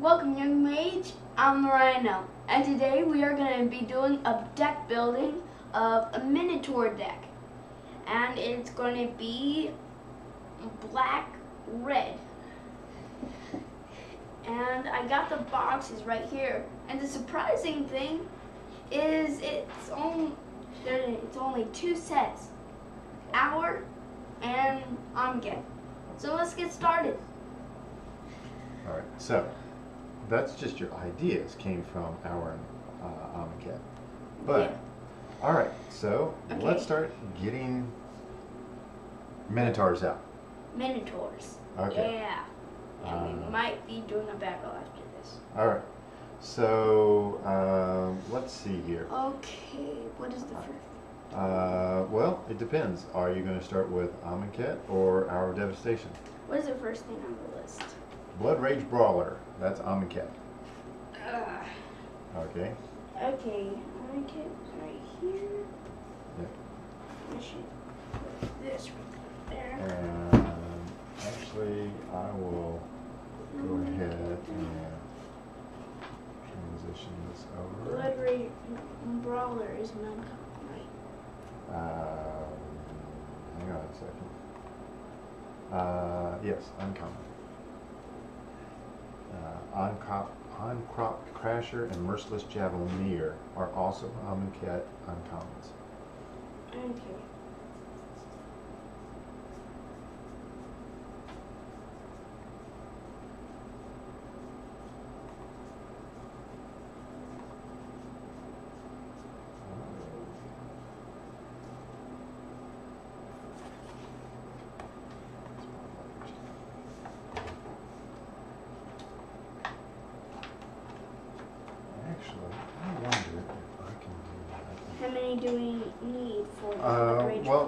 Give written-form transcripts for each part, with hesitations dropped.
Welcome, young mage. I'm Rhino, and today we are going to be doing a deck building of a Minotaur deck, and it's going to be black-red. And I got the boxes right here, and the surprising thing is it's only two sets, Hour and Omget. So let's get started. All right, so that's just your ideas came from our Omget. But, Yeah. all right, so Okay. let's start getting Minotaurs out. Minotaurs. Okay. Yeah. And we might be doing a battle after this. All right, so let's see here. Okay, what is the first? Well, it depends. Are you going to start with Omget or Our Devastation? What is the first thing on the list? Blood Rage Brawler, that's Omget. Okay. Okay, Omget right here. Yeah. I should put this right there. And actually, I will go ahead and transition this over. Blood Rage Brawler is an uncommon, right? Hang on a second. Yes, uncommon. On-crop Crasher and Merciless Javelineer are also Omget uncommons. Okay. Actually, I wonder if I can do that. How many do we need for Blood Rage well,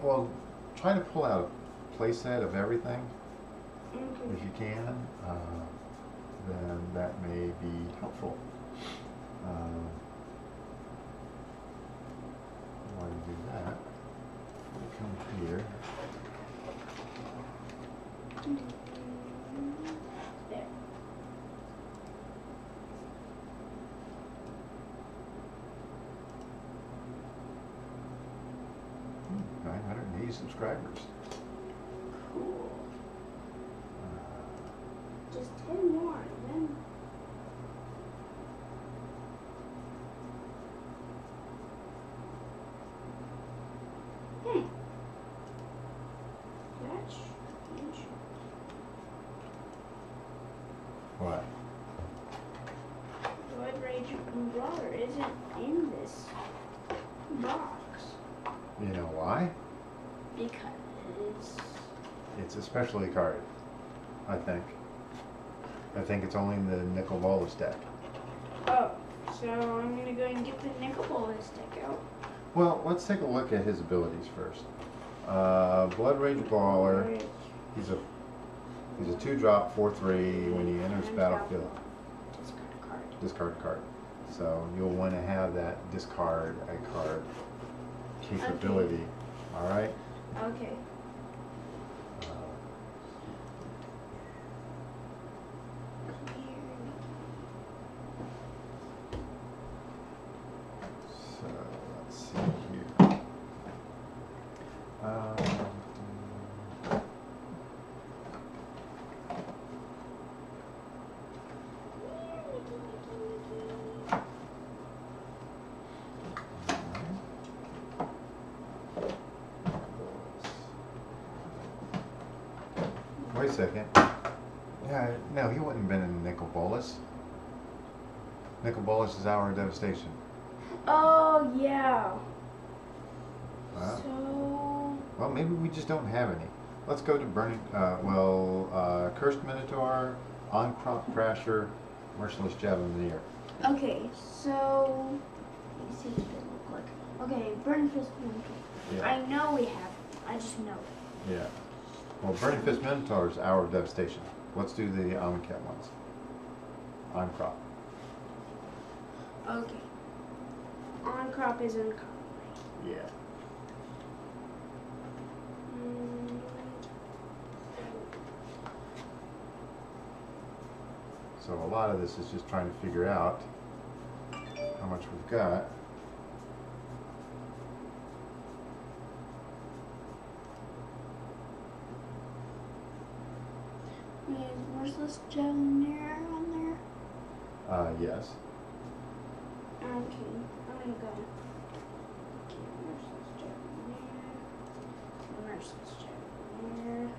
Brawler? well, try to pull out a playset of everything Okay. if you can. Then that may be helpful. While you do that, we'll come here. There. Hmm, 980 subscribers. Cool. Just 10 more, and then. That's strange. What? Blood Rage Brawler isn't in this box You know why? because It's a specialty card, I think. I think it's only in the Nicol Bolas deck. oh, so I'm gonna go and get the Nicol Bolas deck out. Well, let's take a look at his abilities first. Blood Rage Brawler. He's a 2-drop 4/3. When he enters battlefield, Discard a card. discard a card. So you'll want to have that discard a card capability. All right. Okay. So let's see here. Wait a second. Yeah, no, he wouldn't have been in Nicol Bolas. Nicol Bolas is Our Devastation. Oh yeah. Wow. So Well, maybe we just don't have any. Let's go to Burning, Cursed Minotaur, On-Crop Crasher, Merciless Javelineer. okay, so let me see what they look like. Okay, Burning Fist Minotaur. Yeah. I know we have it. I just know it. Yeah. Well, Burning Fist Minotaur is Our Devastation. Let's do the Omget ones. On-Crop. Okay. On crop is uncommon. Yeah. So a lot of this is just trying to figure out how much we've got. Is Merciless Javelineer on there? Yes. Okay, I'm gonna go. Okay, Merciless Javelineer. Merciless Javelineer.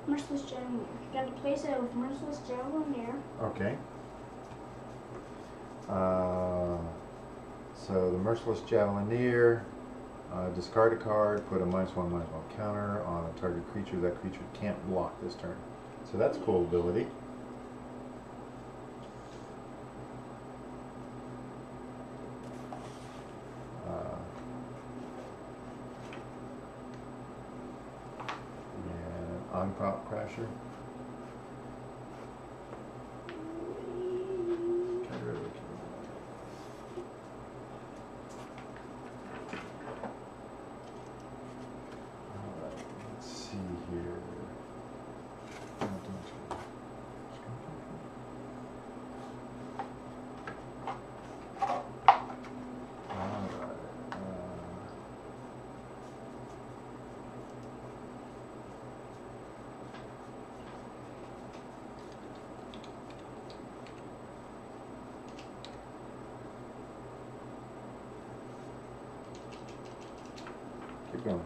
Merciless Javelineer. Got to place it with Merciless Javelineer. Okay. So the Merciless Javelineer, discard a card, put a -1/-1 counter on a target creature. That creature can't block this turn. So that's a cool ability. On-prop crasher. Alright, let's see here. Keep going.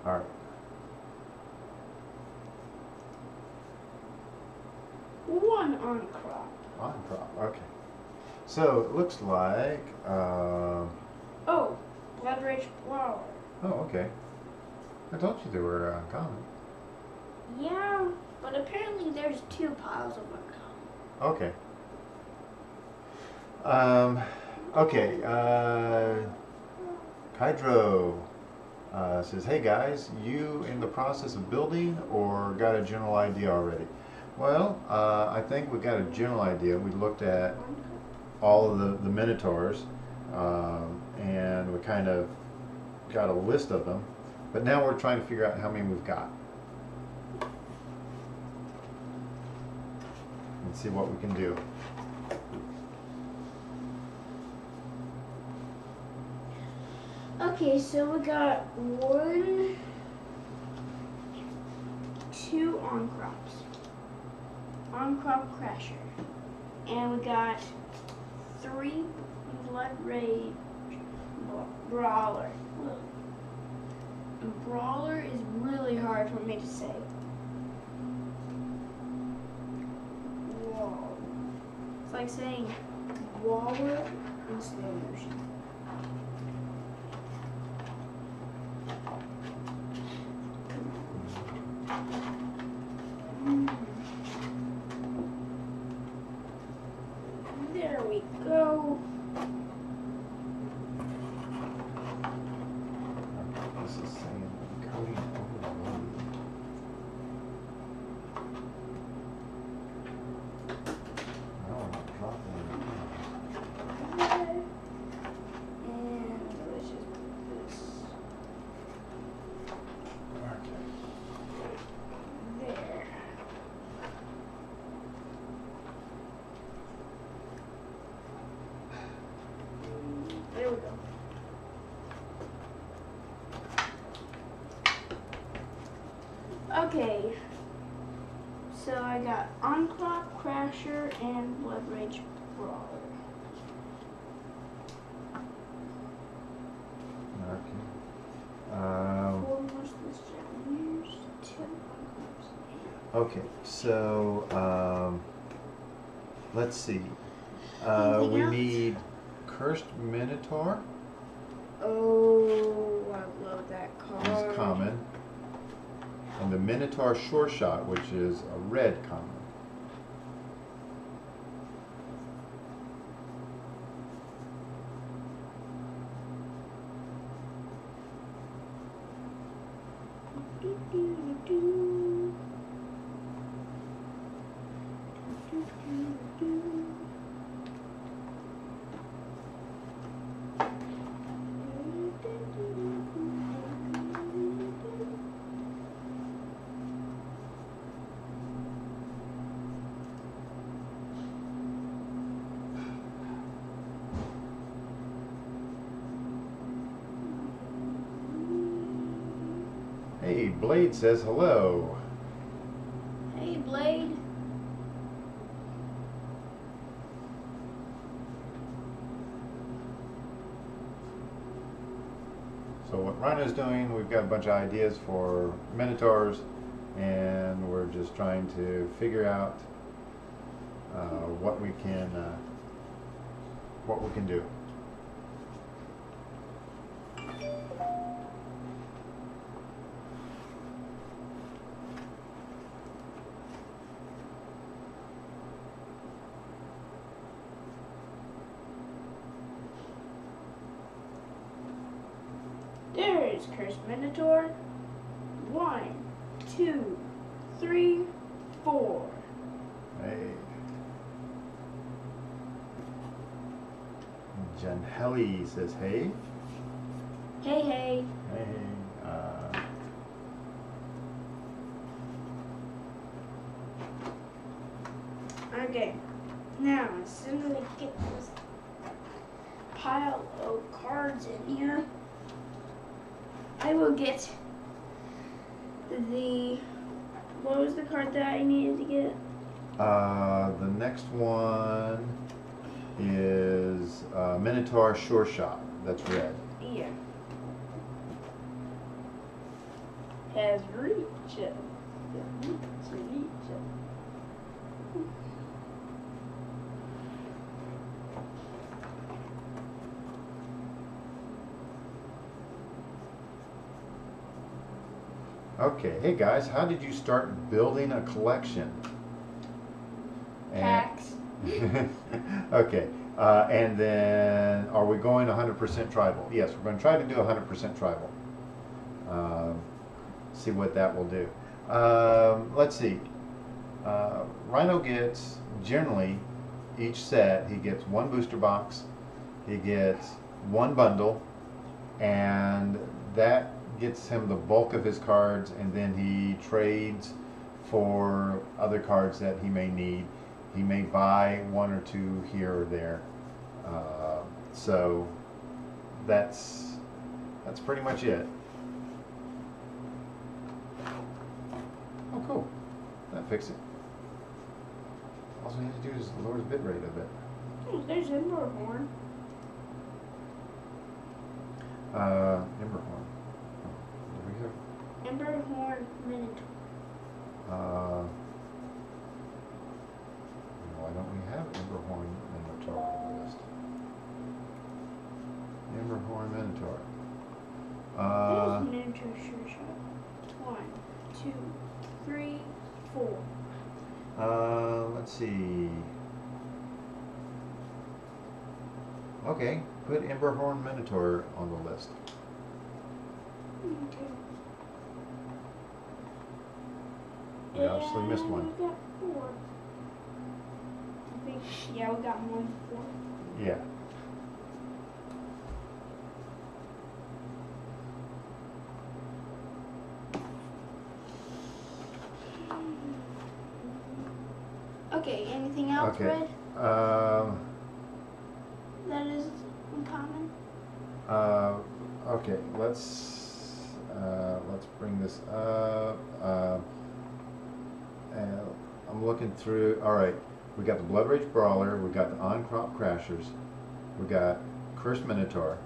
Alright. One on crop. On crop, okay. So it looks like, Oh, Blood Rage Flower. oh, okay. I told you they were uncommon. Yeah, but apparently there's two piles of uncommon. Okay. Okay, Hydro says, hey guys, you in the process of building or got a general idea already? Well, I think we got a general idea. We looked at all of the Minotaurs, and we kind of got a list of them, but now we're trying to figure out how many we've got and see what we can do. Okay, so we got 1, 2 on-crops. On-crop crasher. And we got 3 Blood Rage Brawler. And Brawler is really hard for me to say. Whoa. It's like saying Waller in slow motion. There we go. This is saying encoding overload. No, I'm not dropping it. Okay. And let's just put this Okay. there. There we go. Okay. So I got Onclock, Crasher, and Blood Rage Brawler. Okay. Four Merciless Challengers, 2 Onclocks. Okay, so let's see. Anything We else? need Cursed Minotaur. Oh, I love that card. Is common. And the Minotaur Sure Shot, which is a red common. Hey, Blade says hello. Hey, Blade. So what Rhino's doing, we've got a bunch of ideas for Minotaurs, and we're just trying to figure out what we can do. There is Cursed Minotaur. 1, 2, 3, 4. Hey. Janhelli says hey. Hey, hey. Hey. Okay. Now, as soon as I get this pile of cards in here, I will get what was the card that I needed to get? The next one is Minotaur Sure Shot. That's red. Yeah. Has reach. Reach. Okay, hey guys, how did you start building a collection? Packs. Okay, and then are we going 100% tribal? Yes, we're going to try to do 100% tribal. See what that will do. Let's see. Rhino gets, generally, each set, he gets 1 booster box, he gets 1 bundle, and that gets him the bulk of his cards, and then he trades for other cards that he may need. He may buy 1 or 2 here or there. So that's pretty much it. Oh, cool. That fixed it. All we have to do is lower the bit rate a bit. Oh, there's Emberhorn. Emberhorn. Over here. Emberhorn Minotaur. Why don't we have Emberhorn Minotaur on the list? Emberhorn Minotaur. There's Minotaur Sure Shot. 1, 2, 3, 4. Let's see. Okay, put Emberhorn Minotaur on the list. Okay. We obviously missed one. We got 4. I think, yeah, we got 1 4. Yeah. Okay, anything else, Okay. Red? That is uncommon? Okay, let's bring this up. I'm looking through. All right, we got the Blood Rage Brawler. We got the On-Crop Crashers. We got Cursed Minotaur.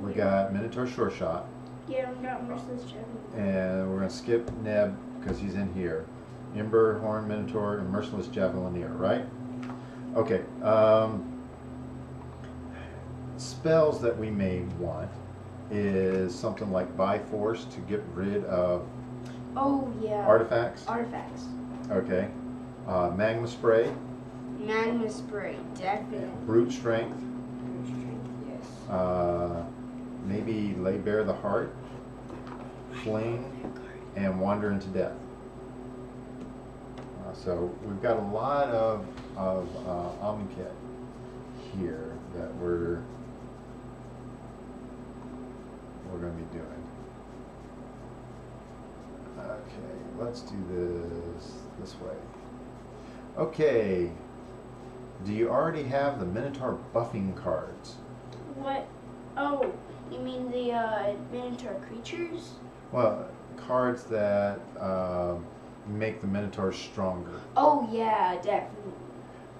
We got Minotaur Short Shot. Yeah, we got Merciless Javelin. And we're gonna skip Neb because he's in here. Ember, Horn Minotaur, and Merciless Javelineer, right? Okay. Spells that we may want is something like Buy Force to get rid of artifacts. Artifacts. Okay. Magma Spray. Magma Spray, definitely. Brute Strength. Brute Strength, yes. Maybe Lay Bare the Heart. Fling. And Wander into Death. So we've got a lot of Amonkhet here that we're going to be doing. Okay, let's do this way. Okay, do you already have the Minotaur buffing cards? What? Oh, you mean the Minotaur creatures? Well, cards that make the Minotaurs stronger. Oh yeah, definitely.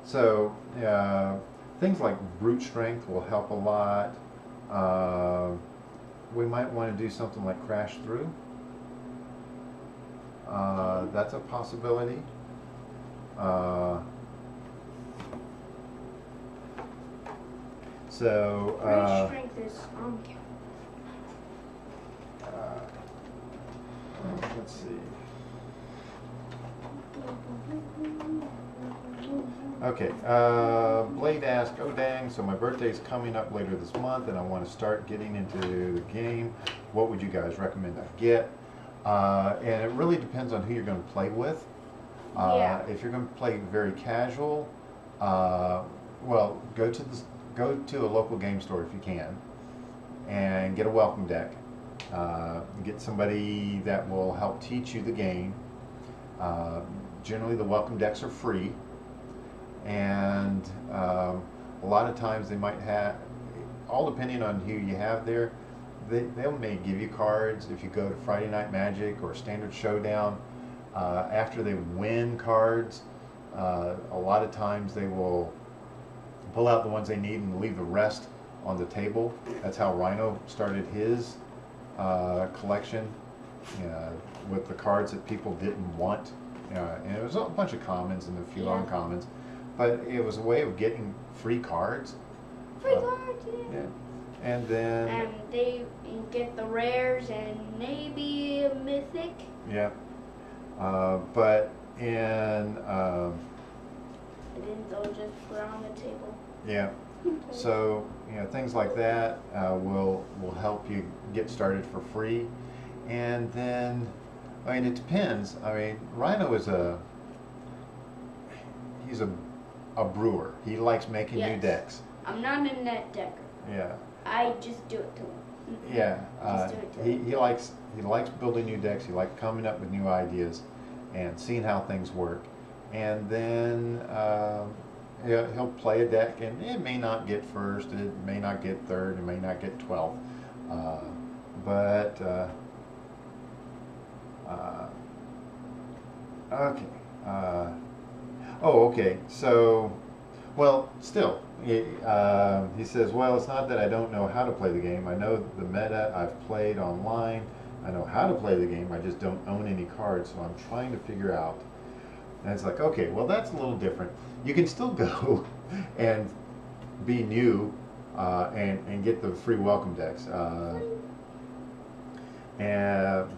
So things like Brute Strength will help a lot. We might want to do something like Crash Through. That's a possibility. Brute Strength is on count. Let's see. Okay, Blade asked, oh dang, so my birthday's coming up later this month and I want to start getting into the game. What would you guys recommend I get? And it really depends on who you're going to play with. If you're going to play very casual, well, go to a local game store if you can and get a welcome deck. Get somebody that will help teach you the game. Generally the welcome decks are free, and a lot of times they might have, all depending on who you have there, they may give you cards if you go to Friday Night Magic or Standard Showdown. After they win cards, a lot of times they will pull out the ones they need and leave the rest on the table. That's how Rhino started his collection, with the cards that people didn't want. And it was a bunch of commons and a few uncommons, but it was a way of getting free cards. Free cards, yeah. And then... And they get the rares and maybe a mythic. Yeah. But in... And then they'll just put it on the table. Yeah. So, things like that will help you get started for free. And then, I mean, it depends. I mean, Rhino is he's a brewer. He likes making new decks. I'm not a net decker. Yeah. I just do it to him. Yeah. Just do it to him. He likes building new decks. He likes coming up with new ideas and seeing how things work. And then he'll play a deck, and it may not get first, it may not get third, it may not get 12th. Okay. Okay. So, well, still, he says, well, it's not that I don't know how to play the game. I know the meta. I've played online. I know how to play the game. I just don't own any cards, so I'm trying to figure out. And it's like, okay, well, that's a little different. You can still go and be new and get the free welcome decks.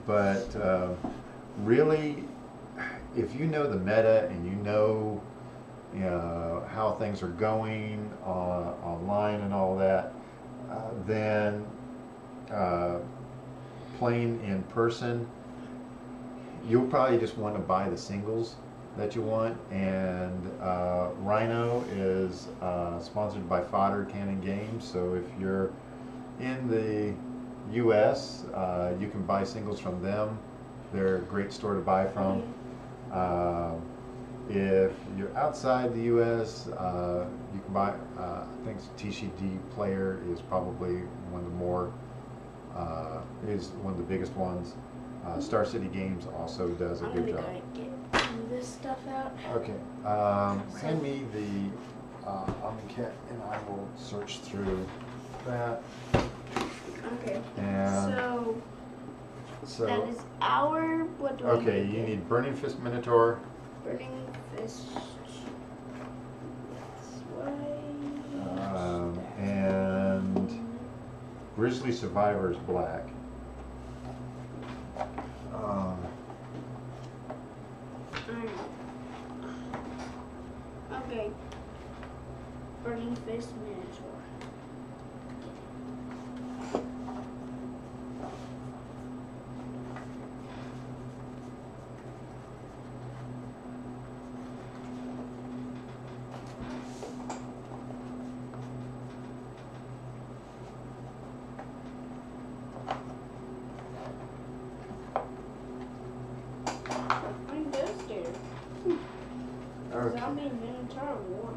But really, if you know the meta and you know how things are going online and all that, then playing in person, you'll probably just want to buy the singles that you want. And Rhino is sponsored by Fodder Cannon Games, so if you're in the US, you can buy singles from them. They're a great store to buy from. If you're outside the US, you can buy, I think TCD Player is probably one of the more, is one of the biggest ones. Star City Games also does a good job. this stuff out. Okay. Hand me the kit, and I will search through that. Okay. And so that is our. What do we okay, need? you need Burning Fist Minotaur. Burning Fist. That's why. And Grizzly Survivor's black. Okay. Burning Fist Minotaur. I'm Devastator. Okay. Zombie Minotaur Warrior.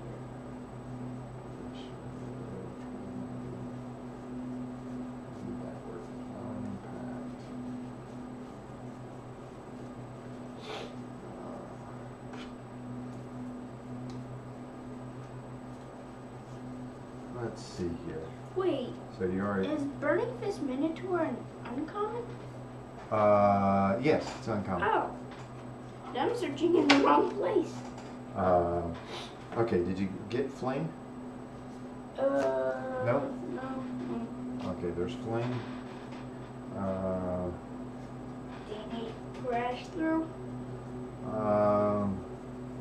Let's see here. Wait, So you already. is Burning Fist Minotaur an uncommon? Yes, it's uncommon. Oh. I'm searching in the wrong place. Okay, did you get Flame? No. Okay, there's Flame. Do you need Crash Through?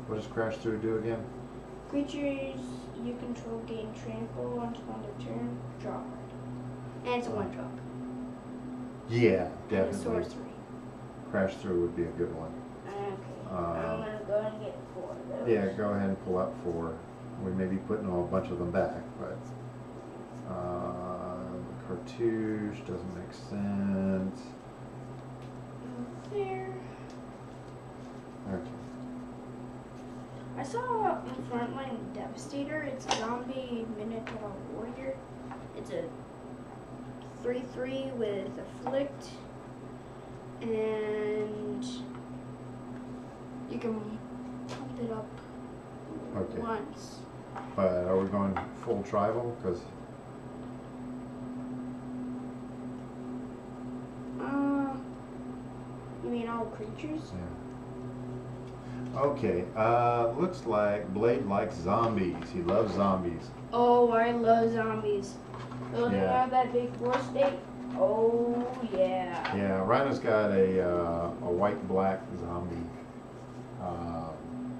What does Crash Through do again? Creatures you control gain trample until end of turn, draw a card. And it's a 1-drop. Yeah, And a definitely. sorcery. Crash Through would be a good one. Okay. I'm gonna go ahead and get 4 of those. Yeah, go ahead and pull up 4. We may be putting a bunch of them back, but cartouche doesn't make sense. There. Okay. I saw in Frontline Devastator, it's Zombie Minotaur Warrior. It's a 3/3 with Afflict, and you can pump it up Okay. once. But are we going full tribal? Because You mean all creatures? yeah. Okay. Looks like Blade likes zombies. He loves zombies. Oh, I love zombies. Those Yeah. that have that big force state. Oh yeah. Yeah, Rhino's got a white-black zombie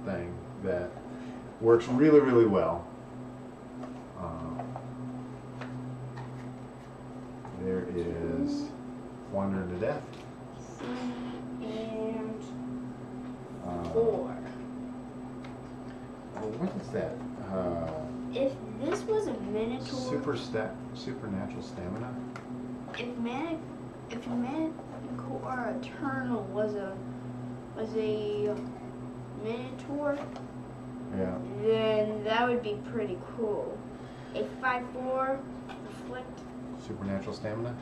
thing that works really, really well. There is Wandering to Death. 3 and Uh, 4. Oh, what is that? If this was a Minotaur, Supernatural Stamina? if Minotaur Eternal was a Minotaur, Yeah. then that would be pretty cool. A 5/4 Afflict, Supernatural Stamina?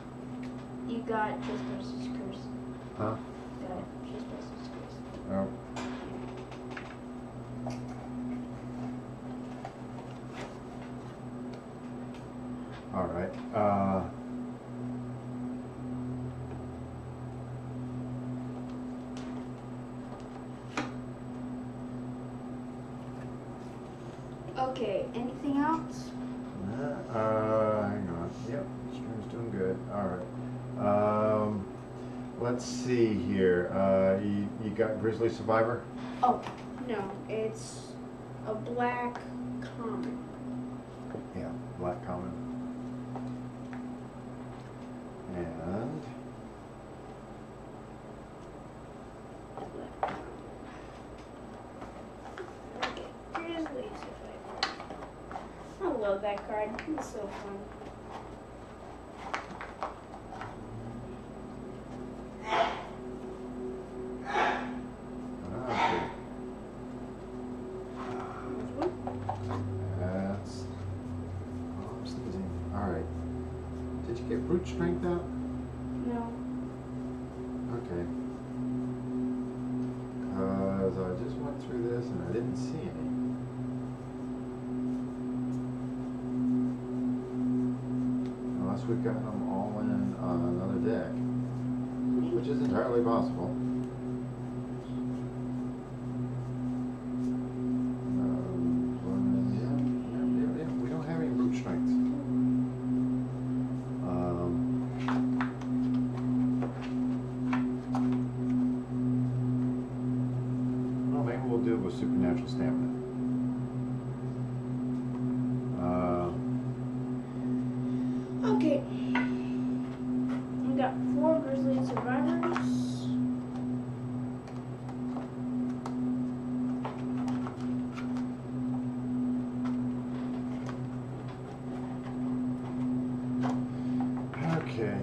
you got Trespass's Curse. Huh? You got Trespass's Curse. Oh. All right. Okay, anything else? Hang on. Yep, stream's doing good. All right. Let's see here. You got Grizzly Survivor? Oh, no, it's a black common. Yeah, Black Common. And Black common. Okay, Grizzly Survivor. I love that card. It's so fun. okay. That's. Oh, I'm sneezing. All right. Did you get Brute Strength out? No. Okay. Because I just want went through this and I didn't see any. Unless we've got them all in on another deck, which is entirely possible. Yeah, we don't have any brute strengths. Well, maybe we'll do it with supernatural stamina. Okay. We got 4 grizzly survivors. Okay.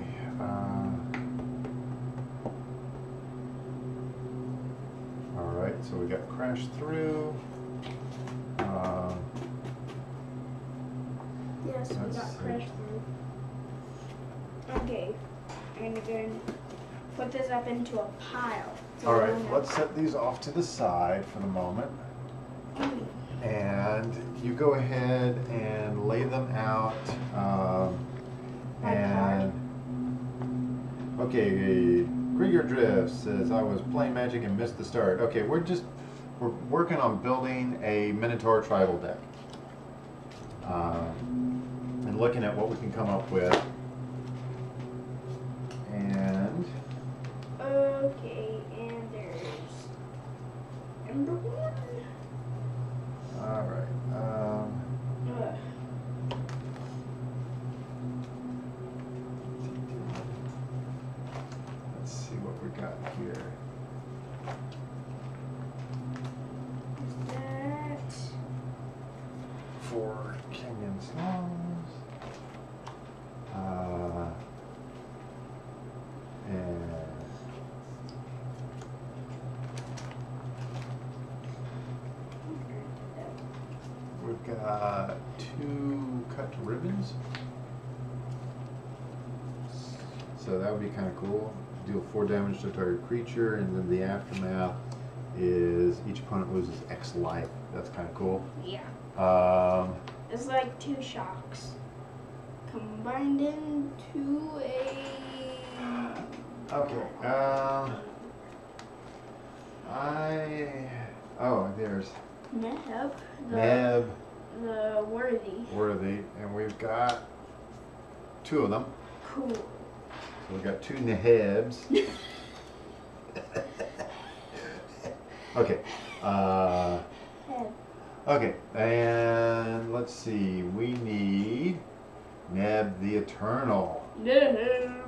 All right. So we got crash through. Yes, we Let's got see. crashed through. Okay, I'm gonna put this up into a pile. So All we right. don't have- Let's set these off to the side for the moment. And you go ahead and lay them out. And okay, Grieger Drift says I was playing Magic and missed the start. Okay, we're working on building a Minotaur tribal deck, and looking at what we can come up with. And Okay, and there's number 1. all right. Ugh. Let's see what we got here. That. 4 Kenyan Slums. And we've got 2 cut ribbons. So that would be kind of cool. Deal 4 damage to target creature, and then the aftermath is each opponent loses X life. That's kind of cool. Yeah. Um, It's like 2 shocks combined into a. Okay. There's Neb. Neb, The Worthy, and we've got 2 of them. Cool. So we've got 2 Nehebs. Okay. Heb. Okay, and let's see. We need Neb the Eternal, and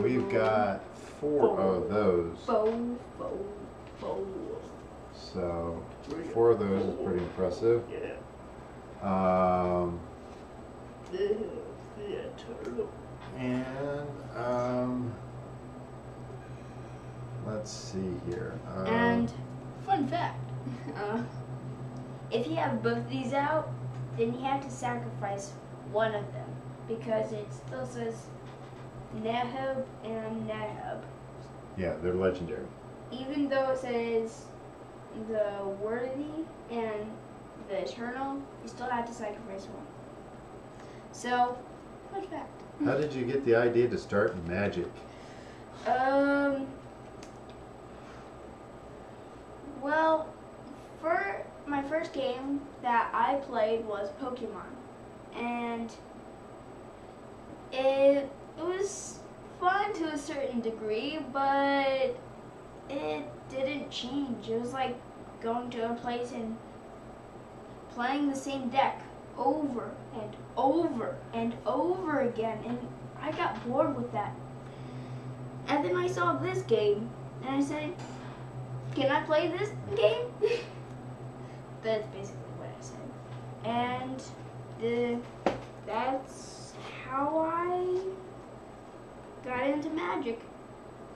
we've got 4 of those. Bow. So 4 of those is pretty impressive. And let's see here. And fun fact, if you have both these out, then you have to sacrifice one of them because it still says Neheb and Neheb. Yeah, they're legendary. Even though it says the Worthy and the Eternal, you still have to sacrifice one. So, fun fact. How did you get the idea to start Magic? Well, for my first game that I played was Pokemon, and it was fun to a certain degree, but it didn't change. It was like going to a place and playing the same deck over and over and over again, and I got bored with that. And then I saw this game, and I said, can I play this game? That's basically what I said. And that's how I got into Magic.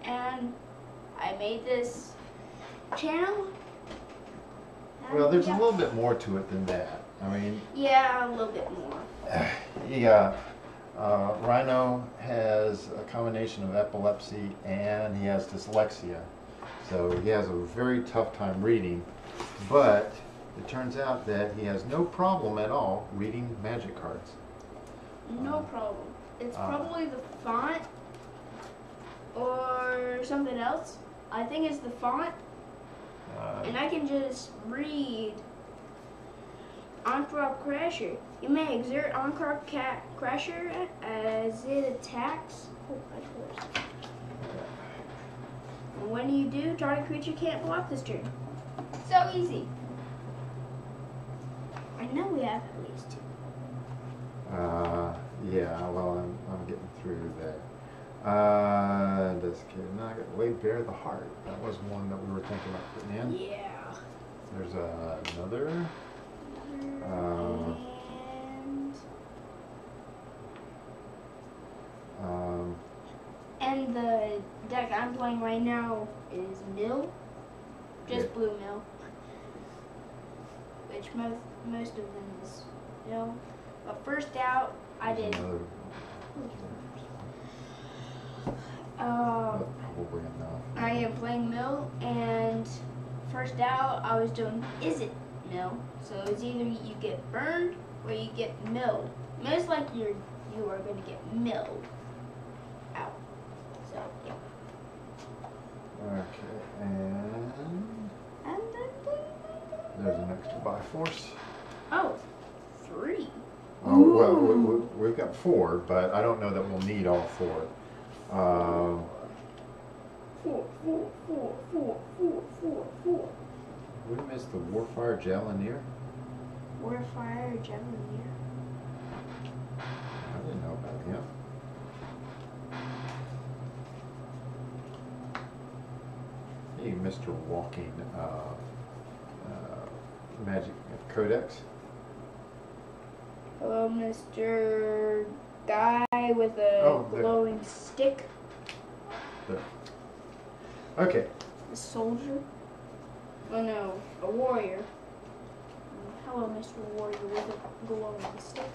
And I made this channel. Well, there's a yeah. little bit more to it than that. I mean, Yeah, a little bit more. yeah, Rhino has a combination of epilepsy and he has dyslexia. So he has a very tough time reading, but it turns out that he has no problem at all reading Magic cards. No problem. It's probably the font or something else. I think it's the font. And I can just read Encore Crasher. You may exert Encore Crasher as it attacks. And when you do, target creature can't block this turn. So easy. I know we have at least 2. Yeah, well, I'm getting through that. This kid, now I got Way Bear the Heart. That was one that we were thinking about putting in. Yeah. There's another. And the deck I'm playing right now is Mill. Just blue Mill. Which most of them is Mill. But first out, I did. Probably enough. I am playing Mill, and first out, I was doing Is It Mill. So it's either you get burned or you get milled. Most likely you are going to get milled out. So yeah. Okay, and And then there's an extra by force. oh, 3. Oh, well, we've got 4, but I don't know that we'll need all 4. 4. We missed the Warfire Jalanier. Warfire Jalanier. I didn't know about him. Hey, Mr. Walking Magic Codex. Hello, Mr. Guy with a glowing stick. There. Okay. A soldier. Oh no, a warrior. Hello, Mr. Warrior with a glowing stick.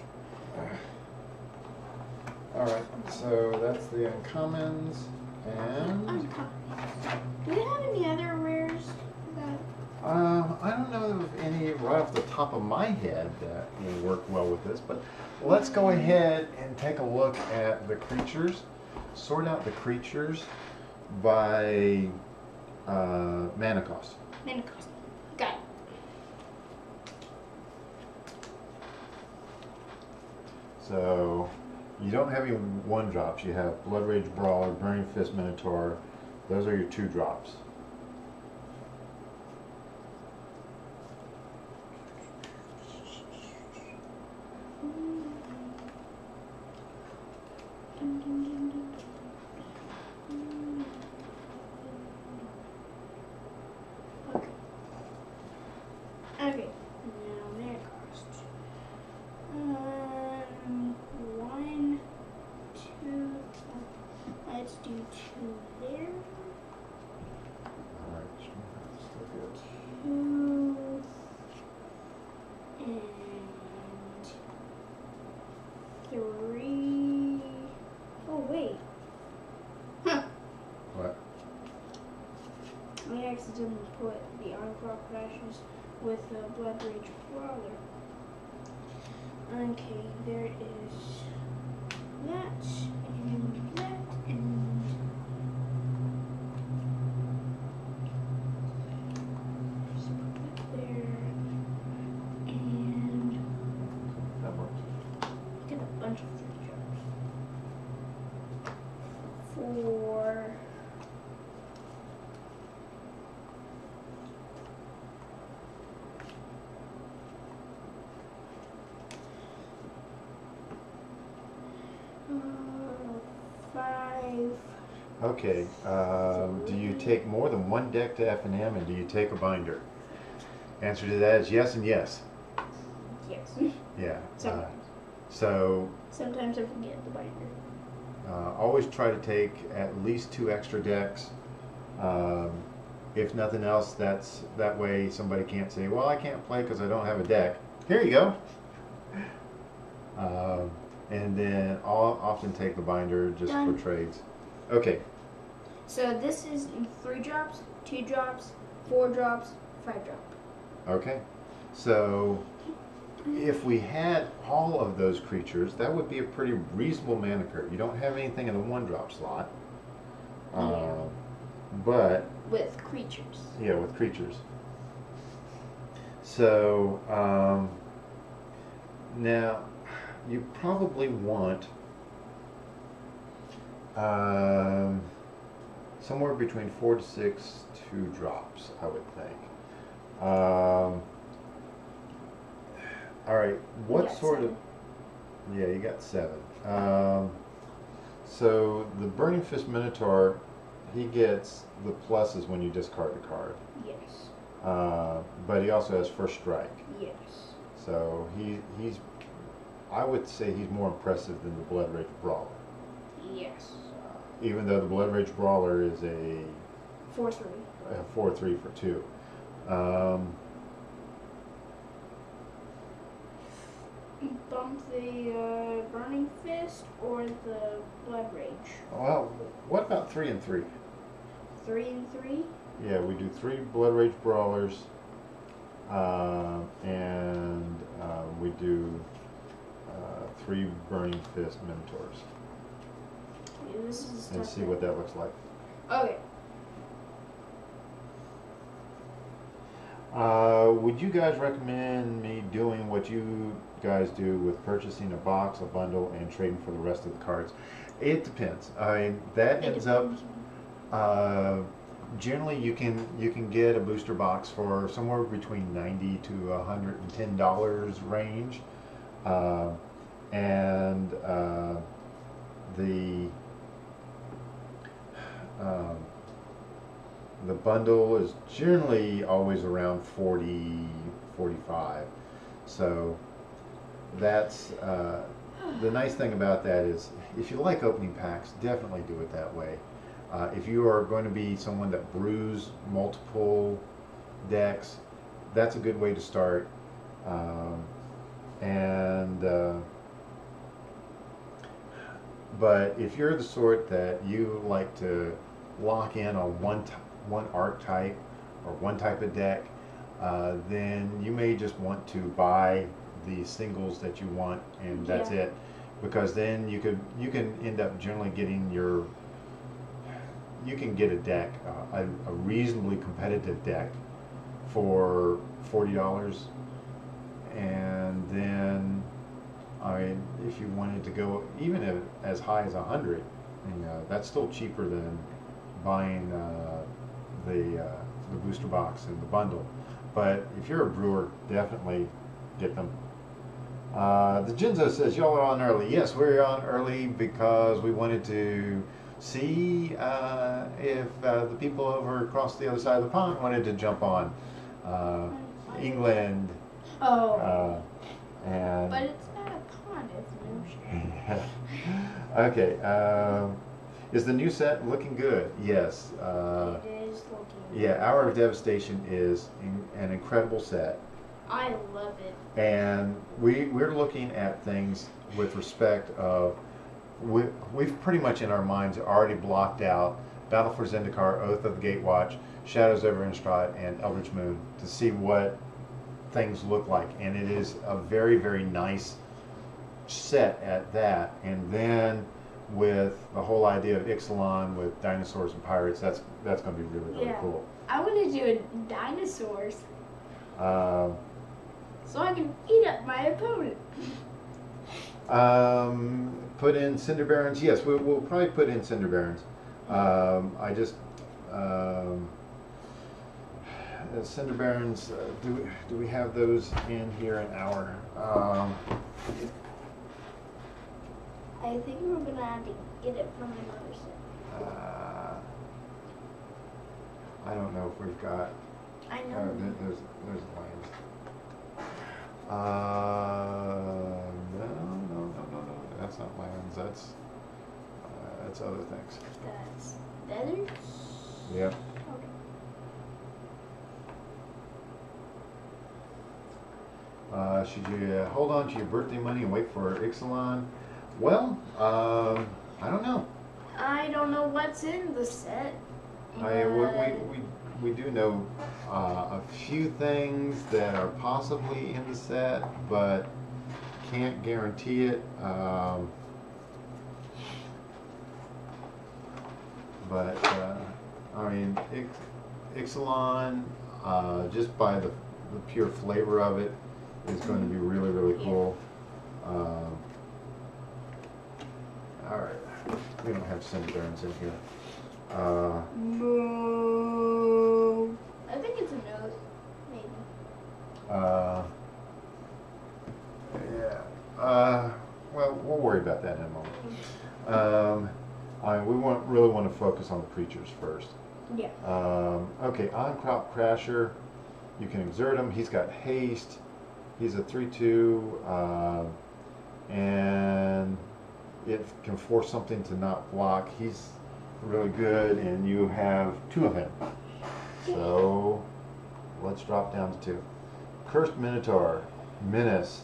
Alright, so that's the uncommons, and Do they have any other rares that I don't know of any right off the top of my head that will work well with this, but let's go ahead and take a look at the creatures. Sort out the creatures by mana cost. mana cost? Got it. So you don't have any 1-drops. You have Blood Rage Brawler, Burning Fist Minotaur. Those are your 2-drops. Okay. Now mana cost. 1, 2. Let's do 2 there. Alright, still good. 2 and 3. Oh wait. Huh. What? I accidentally put the Encore Crashes with the Blood Rage Brawler. Okay, there is that and that and just put that there and That works. get a bunch of 3 jobs. 4. Okay, do you take more than 1 deck to F&M, and do you take a binder? Answer to that is yes and yes. Yes. Yeah. Sometimes. So Sometimes I forget the binder. always try to take at least 2 extra decks. If nothing else, that way somebody can't say, well, I can't play because I don't have a deck. Here you go. And then I'll often take the binder just Done. for trades. Okay. So this is 3 drops. 2 drops, 4 drops, 5 drop. Okay, so if we had all of those creatures, that would be a pretty reasonable mana curve. You don't have anything in the 1-drop slot, but with creatures. Yeah, with creatures. So now you probably want somewhere between 4 to 6 2-drops, I would think. All right, what sort 7. of? Yeah, you got 7. So the Burning Fist Minotaur, he gets the pluses when you discard the card. Yes. But he also has first strike. Yes. So he's, I would say he's more impressive than the Blood Rage Brawler. Yes. Even though the Blood Rage Brawler is a 4/3. A 4/3 for 2. Bump the Burning Fist or the Blood Rage? Well, what about 3 and 3? 3 and 3? Yeah, we do 3 Blood Rage Brawlers, and we do 3 Burning Fist Minotaurs. Yeah, this is And see what that looks like. Okay. Would you guys recommend me doing what you guys do with purchasing a box, a bundle, and trading for the rest of the cards? It depends. I mean, that ends up. Generally, you can get a booster box for somewhere between $90 to $110 range, and the bundle is generally always around 40, 45. So that's the nice thing about that is if you like opening packs, definitely do it that way. If you are going to be someone that brews multiple decks, that's a good way to start. But if you're the sort that you like to lock in on one archetype or one type of deck, then you may just want to buy the singles that you want, and that's it. Because then you can end up generally getting you can get a deck, a reasonably competitive deck for $40, and then if you wanted to go even as high as 100, that's still cheaper than buying the booster box and the bundle. But if you're a brewer, definitely get them. The Jinzo says y'all are on early. Yes, we're on early because we wanted to see if the people over across the other side of the pond wanted to jump on. England. Oh. And but it's not a pond, it's an ocean. Okay. Is the new set looking good? Yes. It is looking Yeah, Hour of Devastation is an incredible set. I love it. And we're looking at things with respect of, we've pretty much in our minds already blocked out Battle for Zendikar, Oath of the Gatewatch, Shadows over Innistrad, and Eldritch Moon to see what things look like. And it is a very, very nice set at that. And then with the whole idea of Ixalan with dinosaurs and pirates, that's going to be really, really cool. I want to do dinosaurs. So I can eat up my opponent. Put in Cinder Barons. Yes, we'll probably put in Cinder Barons. Cinder Barons. Do we have those in here in our? I think we're gonna have to get it from another set. I don't know if we've got. I know. There's lines. No. That's not lands. That's other things. That's deserts? Yep. Okay. Should you hold on to your birthday money and wait for Ixalan? Well, I don't know. I don't know what's in the set. We we do know a few things that are possibly in the set, but can't guarantee it. I mean, Ixalan, just by the pure flavor of it, is going to be really, really cool. All right, we don't have Cinderburns in here. No. I think it's a nose, maybe. Yeah. Well, we'll worry about that in a moment. We really want to focus on the creatures first. Yeah. Okay, On-Crop Crasher. You can exert him. He's got haste. He's a 3/2, and it can force something to not block. He's really good, and you have 2 of him. So let's drop down to 2. Cursed Minotaur, Menace.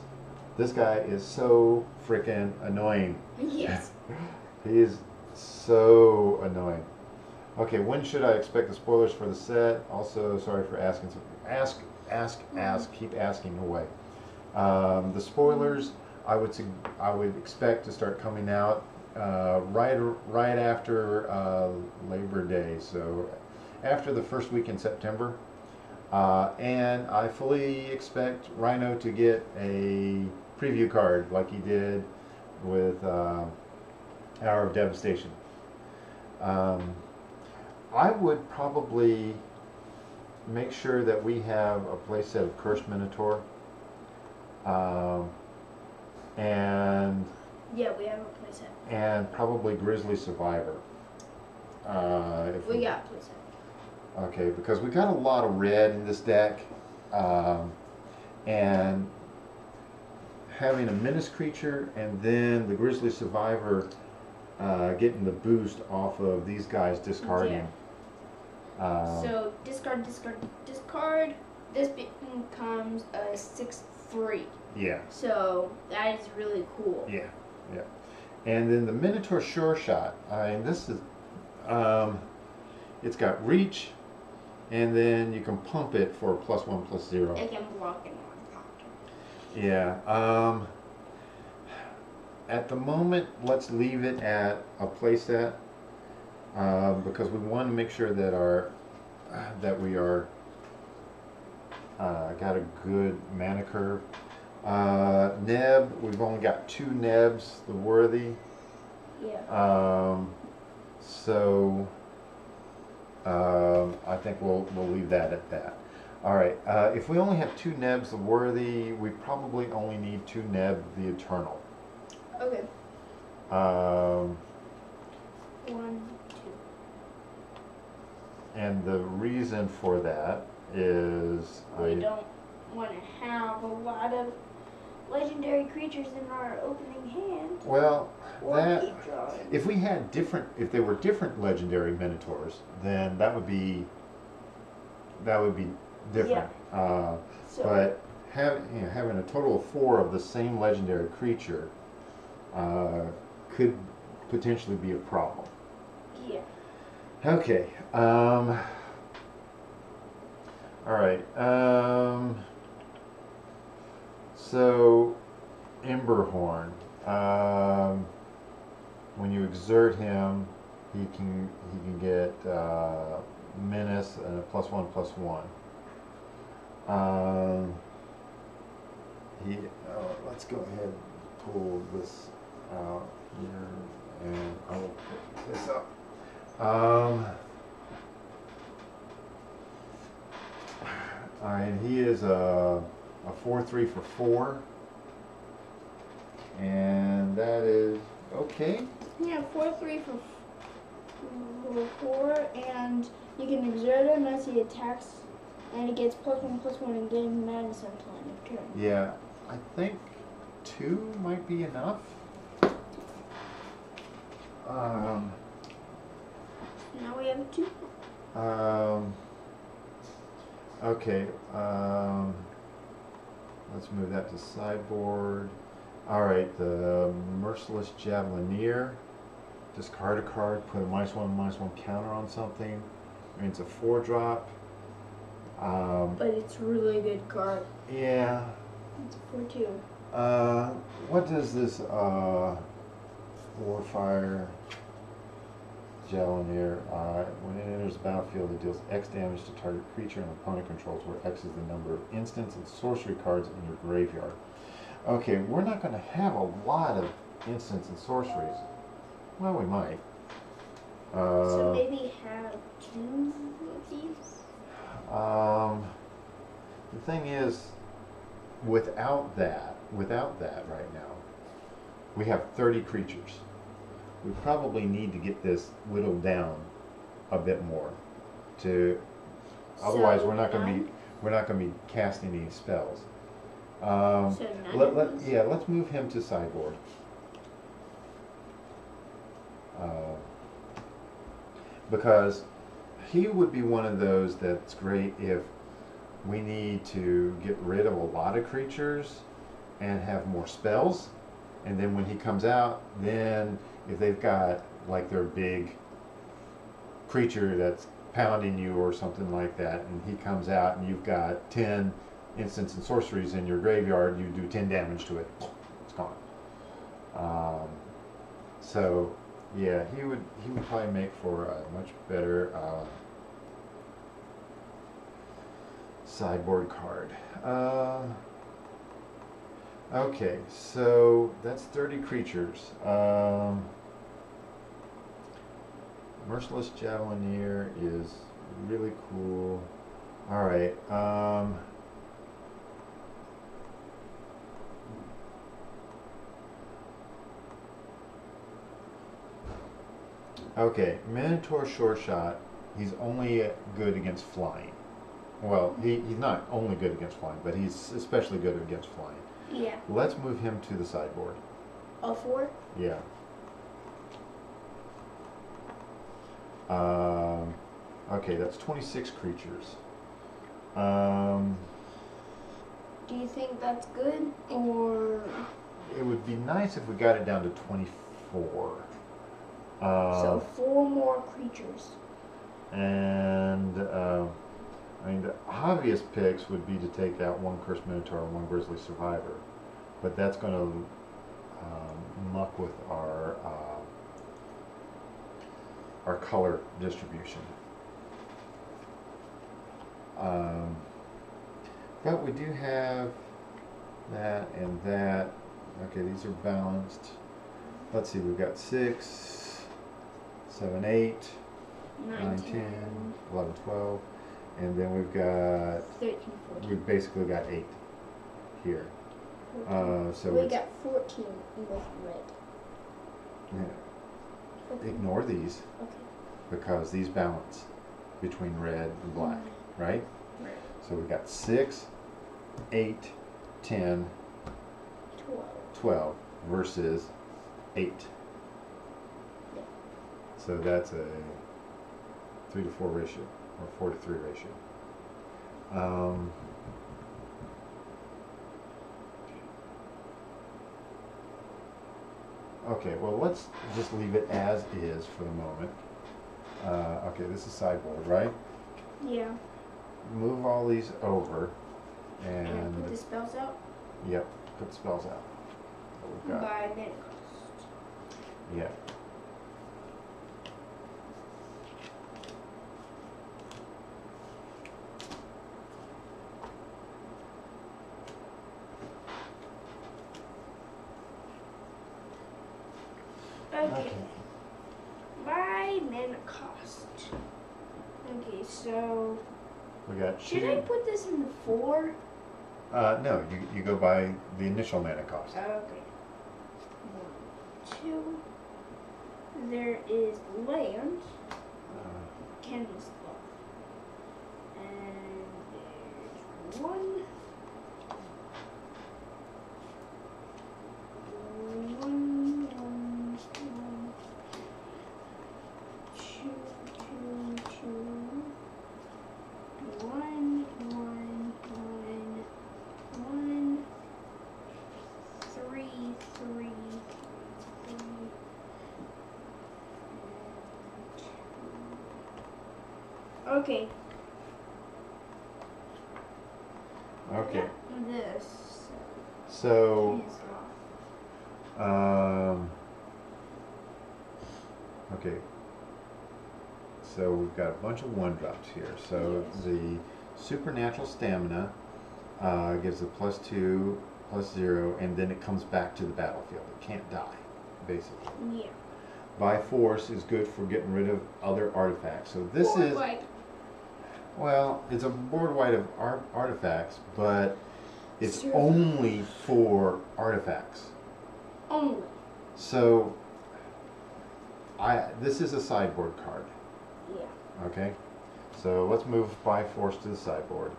This guy is so freaking annoying. Yes. He is so annoying. Okay, when should I expect the spoilers for the set? Also, sorry for asking. Keep asking away. The spoilers, I would expect to start coming out right after Labor Day, so after the first week in September. And I fully expect Rhino to get a preview card like he did with Hour of Devastation. I would probably make sure that we have a playset of Cursed Minotaur. And yeah, we have a playset. And probably Grizzly Survivor. We got a playset. Okay, because we got a lot of red in this deck, and having a menace creature and then the Grizzly Survivor getting the boost off of these guys discarding. Yeah. So discard, discard, discard. This becomes a 6/3. Yeah. So that is really cool. Yeah, yeah. And then the Minotaur Sure Shot. I mean, this is, it's got reach, and then you can pump it for +1/+0. It can block and non-block. Yeah. At the moment, let's leave it at a playset because we want to make sure that we are got a good mana curve. Neb, we've only got 2 Nebs, the worthy. Yeah. So I think we'll leave that at that. All right. If we only have 2 Nebs, the worthy, we probably only need 2 Neb, the eternal. Okay. 1, 2. And the reason for that is We don't want to have a lot of legendary creatures in our opening hand. Well, Keep drawing. if they were different legendary Minotaurs, then that would be different. Yeah. But having a total of 4 of the same legendary creature could potentially be a problem. Yeah. Okay. All right. So, Emberhorn. When you exert him, he can get menace and a +1/+1. Let's go ahead and pull this out here, and I'll pick this up. And he is a 4/3 for 4, and that is okay. Yeah, 4/3 for 4, and you can exert him as he attacks, and he gets +1/+1 and gain madness until end of turn. Yeah, I think 2 might be enough. Now we have 2. Okay. Let's move that to sideboard. All right, the Merciless Javelineer. Discard a card, put a -1/-1 counter on something. I mean, it's a 4-drop. But it's really good card. Yeah. It's a 4/2. What does this Warfire Jalonier, when it enters the battlefield, it deals X damage to target creature and opponent controls, where X is the number of instants and sorcery cards in your graveyard. Okay, we're not going to have a lot of instants and sorceries. Well, we might. So maybe have 2 of these? The thing is, without that right now, we have 30 creatures. We probably need to get this whittled down a bit more. Otherwise, we're not going to be casting any spells. Let's move him to sideboard. Because he would be one of those that's great if we need to get rid of a lot of creatures and have more spells, and then when he comes out, then if they've got like their big creature that's pounding you or something like that, and he comes out and you've got 10 instants and sorceries in your graveyard, you do 10 damage to it, it's gone. So yeah, he would probably make for a much better sideboard card. Okay, so that's 30 creatures. Merciless Javelineer is really cool. All right. Okay, Minotaur Short Shot. He's only good against flying. Well, he's not only good against flying, but he's especially good against flying. Yeah. Let's move him to the sideboard. All 4? Yeah. Okay, that's 26 creatures. Do you think that's good, or? It would be nice if we got it down to 24. So 4 more creatures. And I mean, the obvious picks would be to take out 1 Cursed Minotaur and 1 Grizzly Survivor, but that's going to muck with our color distribution. But we do have that and that. Okay, these are balanced. Let's see, we've got 6, 7, 8, 9, 10, 11, 12. And then we've got 13, 14. We've basically got 8 here. So we got 14 with red. Yeah. Ignore these. Okay. Because these balance between red and black, right? Right. So we've got 6, 8, 10, 12 versus 8. Yeah. So that's a 3 to 4 ratio, or 4 to 3 ratio. Okay, well, let's just leave it as is for the moment. Okay, this is sideboard, right? Yeah. Move all these over and put the spells out? Yep, put the spells out. We've got, by mana cost. yeah. Okay. By mana cost. Okay, so We got should 2. I put this in the 4? No, you go by the initial mana cost. Okay. 1, 2. There is land. Canvas cloth. And there's 1. 3. Okay. Okay. This. So, Is off. okay. So we've got a bunch of 1-drops here. So Yes. the supernatural stamina gives a +2, +0, and then it comes back to the battlefield. It can't die, basically. Yeah. By force is good for getting rid of other artifacts. So this is, Like, well, it's a board wide of artifacts, but it's Sure. only for artifacts. only. So this is a sideboard card. Yeah. Okay, so let's move by force to the sideboard.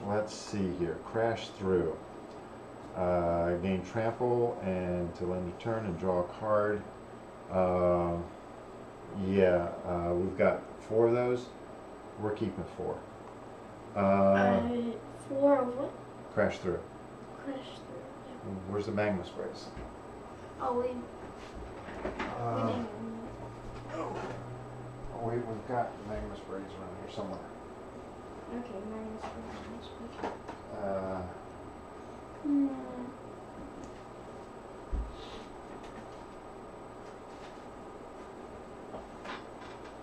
Let's see here. Crash through. Gain trample and to end your turn and draw a card. We've got 4 of those. We're keeping 4. 4 of what? Crash through. Crash through. Where's the magma sprays? Oh, we Uh, didn't. we've got magma sprays around here somewhere. Okay, minus 4. Uh,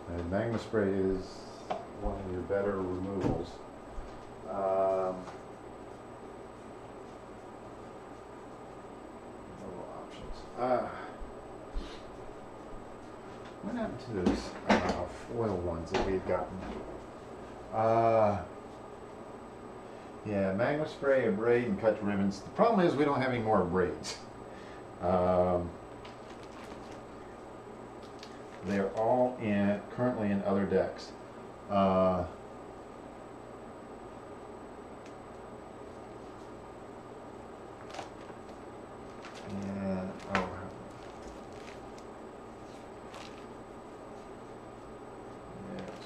and magma spray is one of your better removals. No options. What happened to those foil ones that we had gotten? Yeah, magma spray, abrade, and cut ribbons. The problem is we don't have any more abrades. They're all currently in other decks. And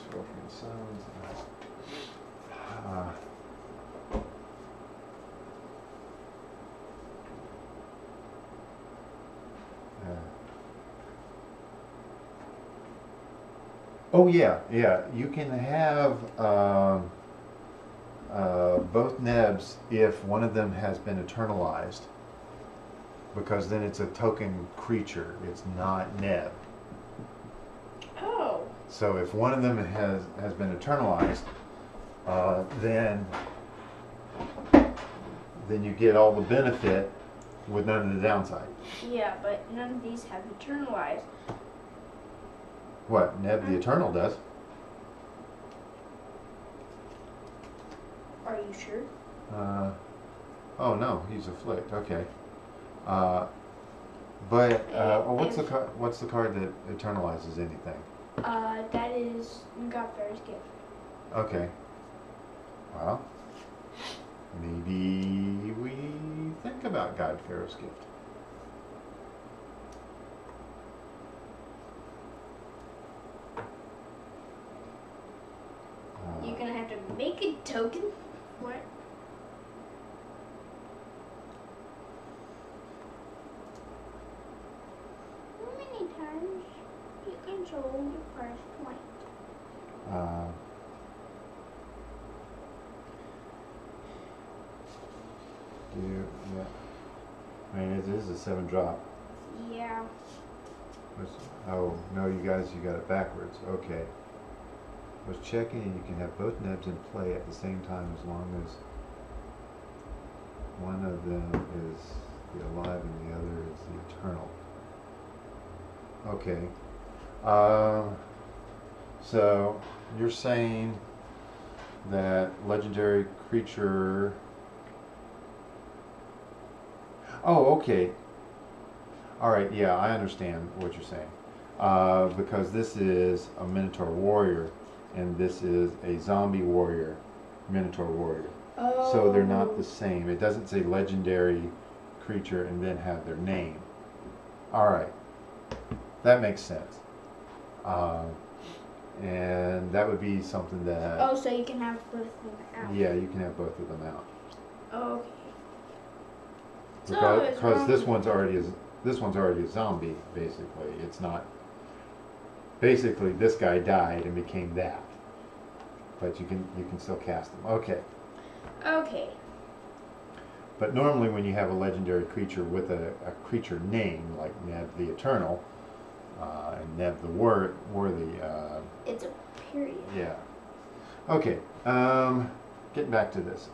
Scorpion Suns. Oh yeah, yeah. You can have both nebs if one of them has been eternalized, because then it's a token creature. It's not neb. Oh. So if one of them has been eternalized, then you get all the benefit with none of the downside. Yeah, but none of these have eternalized. What? Neb the Eternal does. Are you sure? Oh no, he's afflict. Okay. What's the card that eternalizes anything? That is Godfather's Gift. Okay. Well, maybe we think about God Pharaoh's Gift. You're gonna have to make a token for it. How many times you control your first point? Yeah. I mean, it is a 7-drop. Yeah. Oh, no, you guys, you got it backwards. Okay. Was checking, and you can have both nebs in play at the same time as long as one of them is the alive and the other is the eternal. Okay. So you're saying that legendary creature. Oh, okay. All right. Yeah, I understand what you're saying. Because this is a Minotaur warrior. And this is a zombie warrior, Minotaur warrior. Oh. So they're not the same. It doesn't say legendary creature and then have their name. All right, that makes sense. And that would be something that. Oh, so you can have both of them out. Yeah, you can have both of them out. Okay. Because this one's already a zombie basically. It's not. basically this guy died and became that. But you can still cast them. Okay. Okay. But normally when you have a legendary creature with a creature name, like Neb the Eternal, and Neb the Worthy. It's a period. Yeah. Okay. Getting back to this.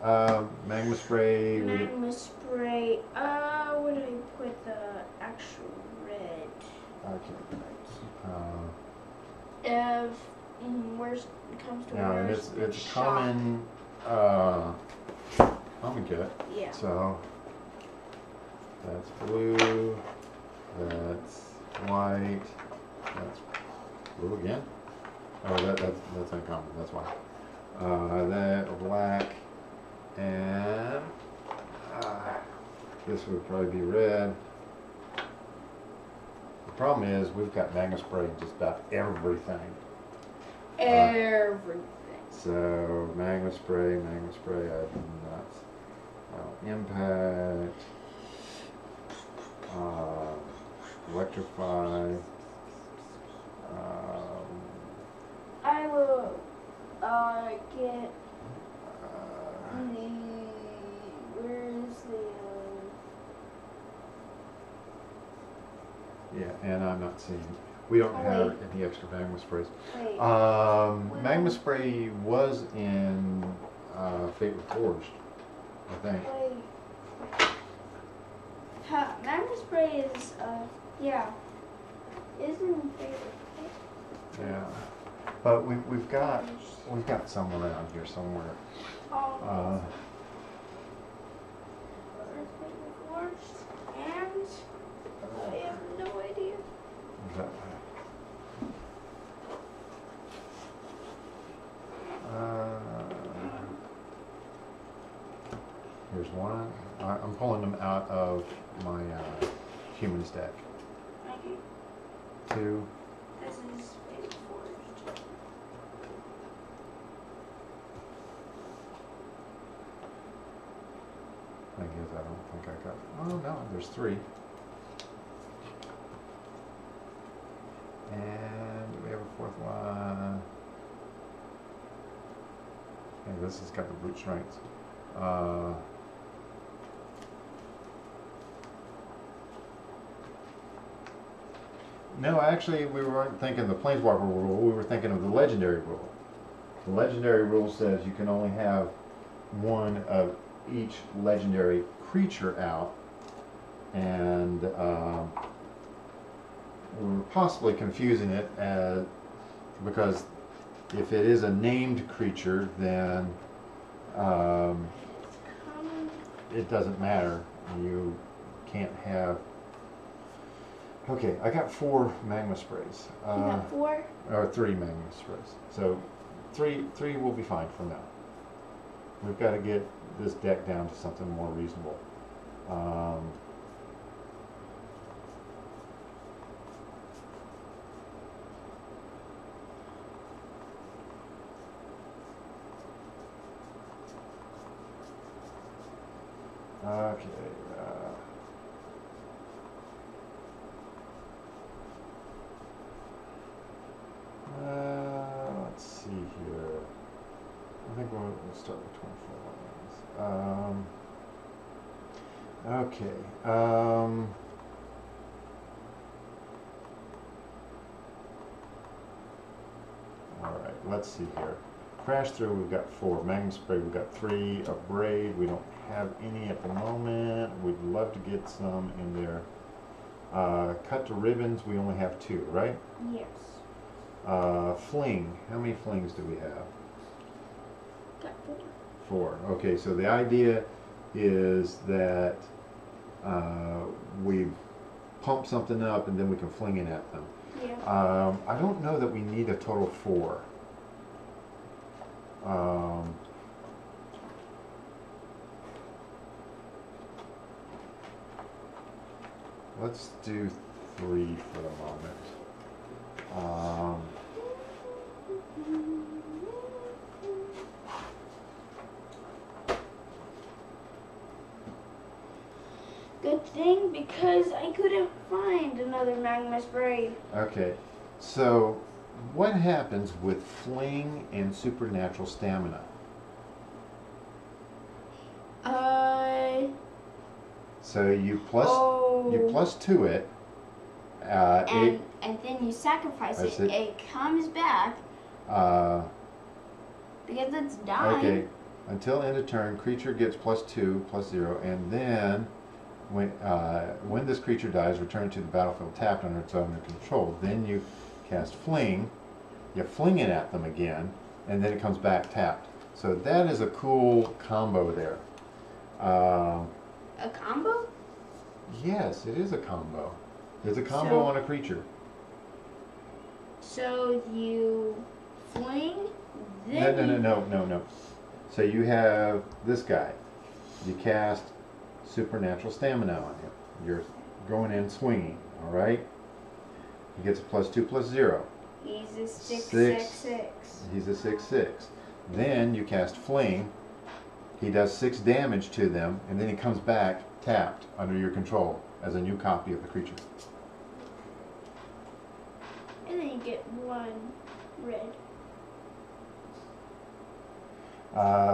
Magma Spray. Magma Spray. Where did I put the actual red? Okay. If worst comes to Yeah, and worst, it's shock. common kit. Yeah. So that's blue, that's white, that's blue again. Oh, that's uncommon. That's why. That black, and this would probably be red. The problem is we've got Magma Spray in just about everything. Everything. So Magma Spray, I'm nuts. Impact, Electrify. I will get where's the Yeah, and I'm not seeing. We don't Oh, have wait. any extra Magma Sprays. wait. Magma Spray was in Fate Reforged, I think. Wait. Magma Spray is yeah. Isn't favorite. Yeah, but we've got some around here somewhere. Oh. And I have no idea. Is that- Here's one. I'm pulling them out of my humans deck. Okay. Two. This is favorite forged. Thing is, I don't think I got. Oh no, there's three. And do we have a fourth one? Okay, this has got the brute strength. No, actually, we weren't thinking the Planeswalker rule. We were thinking of the legendary rule. The legendary rule says you can only have one of each legendary creature out, and we're possibly confusing it because if it is a named creature, then it doesn't matter. You can't have. Okay, I got 4 Magma Sprays. You got 4? Or 3 Magma Sprays. So three will be fine for now. We've got to get this deck down to something more reasonable. Okay. Let's see here. I think we'll start with 24 lines. Okay. All right. Let's see here. Crash Through, we've got 4. Magma Spray, we've got 3. Abrade, we don't have any at the moment. We'd love to get some in there. Cut to Ribbons, we only have 2, right? Yes. Fling, how many flings do we have? Got 4. 4. Okay, so the idea is that we pump something up and then we can fling it at them. Yeah. I don't know that we need a total 4. Let's do 3 for the moment. Good thing, because I couldn't find another Magma Spray. Okay, so what happens with fling and supernatural stamina? So you plus 2 it. And then you sacrifice it. It comes back. Because it's dying. Okay. Until end of turn, creature gets +2, +0, and then when this creature dies, return to the battlefield tapped under its owner control. Then you cast fling. You fling it at them again, and then it comes back tapped. So that is a cool combo there. A combo? Yes, it is a combo. It's a combo on a creature. So you fling, then No. So you have this guy. You cast supernatural stamina on him. You're going in swinging, all right? He gets a +2, +0. He's a 6/6/6. He's a 6/6. Then you cast fling. He does 6 damage to them, and then he comes back tapped under your control as a new copy of the creature. And then you get 1 red.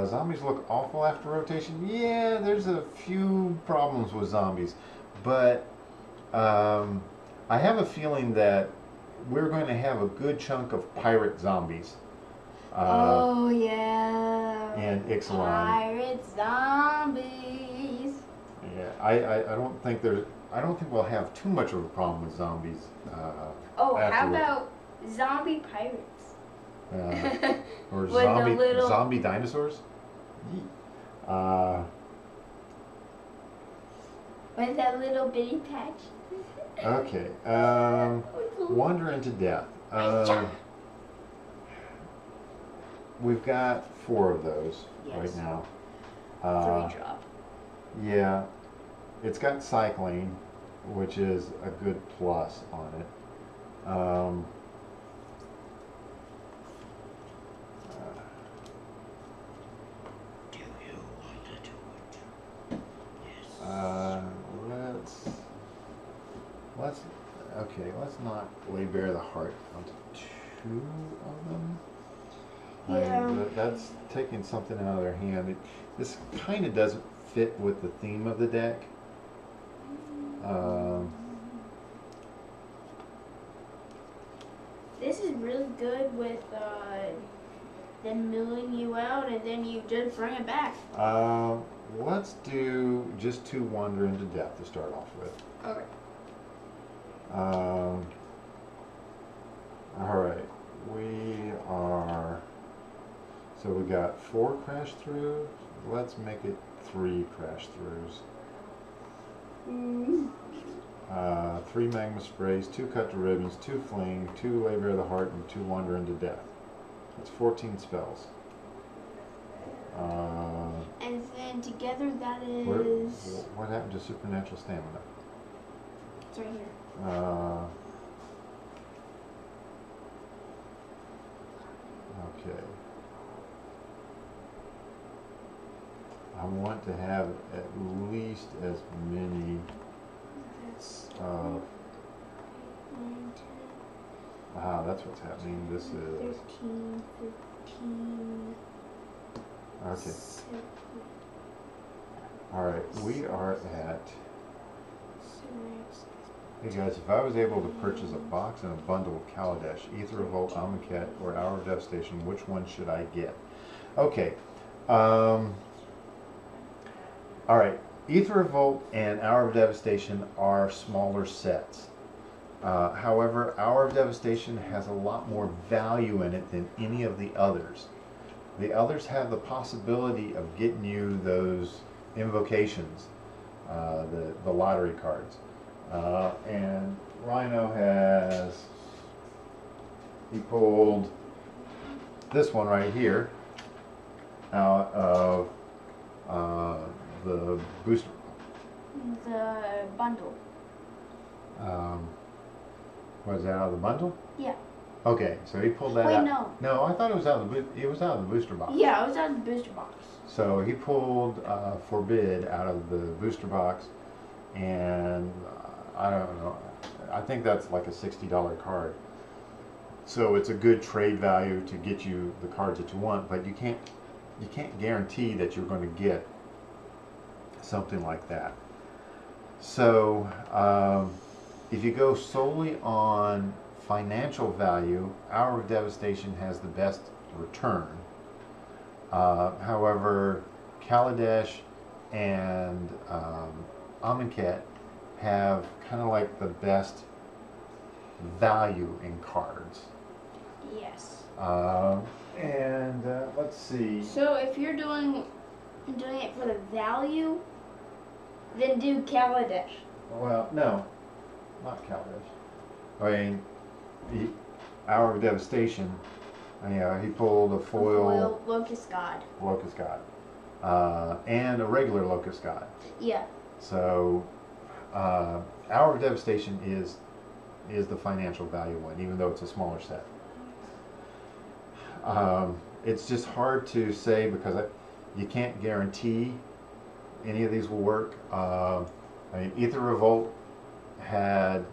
Zombies look awful after rotation. Yeah, there's a few problems with zombies, but I have a feeling that we're going to have a good chunk of pirate zombies. Oh yeah. And Ixalan. Pirate zombies. Yeah, I don't think we'll have too much of a problem with zombies. How about zombie pirates? Or With zombie dinosaurs? With that little bitty patch. Okay. Wander into death. We've got 4 of those right now. 3-drop. Yeah. It's got cycling, which is a good plus on it. Do you want to do it? Yes. Let's not lay bare the heart onto 2 of them. Yeah. That's taking something out of their hand. This kind of doesn't fit with the theme of the deck. This is really good with them milling you out, and then you just bring it back. Let's do just 2 wander into death to start off with. Okay. Alright, so we got 4 crash throughs. Let's make it 3 crash throughs. 3 magma sprays, 2 cut to ribbons, 2 fling, 2 lay bare the heart, and 2 wander into death. That's 14 spells. And then together that is... What happened to supernatural stamina? It's right here. Okay. I want to have at least as many that's what's happening. This is 13, 15. Okay. Alright, we are at... Hey guys, if I was able to purchase a box and a bundle of Kaladesh, Ether Revolt, Amonkhet, or Hour of Devastation, which one should I get? Okay. Alright, Ether Revolt and Hour of Devastation are smaller sets. However, Hour of Devastation has a lot more value in it than any of the others. The others have the possibility of getting you those invocations, the lottery cards. And Rhino he pulled this one right here out of the booster. The bundle. Was that out of the bundle? Yeah. Okay, so he pulled that out. Wait, no. No, I thought it was out of the booster box. Yeah, it was out of the booster box. So he pulled Forbid out of the booster box, and I don't know. I think that's like a $60 card. So it's a good trade value to get you the cards that you want, but you can't guarantee that you're going to get something like that. So if you go solely on financial value, Hour of Devastation has the best return. However, Kaladesh and Amonkhet have kind of like the best value in cards. Yes. And let's see. So if you're doing it for the value, then do Kaladesh. Well, no, not Kaladesh. I mean, Hour of Devastation. Yeah, he pulled a foil Locust God. Locust God, and a regular Locust God. Yeah. So, Hour of Devastation is the financial value one, even though it's a smaller set. It's just hard to say because you can't guarantee any of these will work. I mean, Ether Revolt had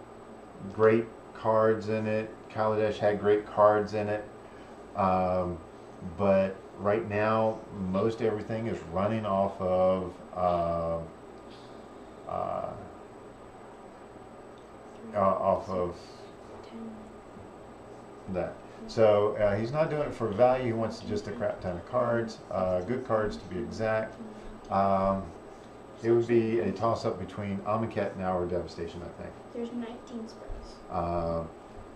great cards in it. Kaladesh had great cards in it. But right now, most everything is running off of that. So he's not doing it for value. He wants just a crap ton of cards, good cards to be exact. It would be a toss-up between Amonkhet and Hour of Devastation, I think. There's 19 spells.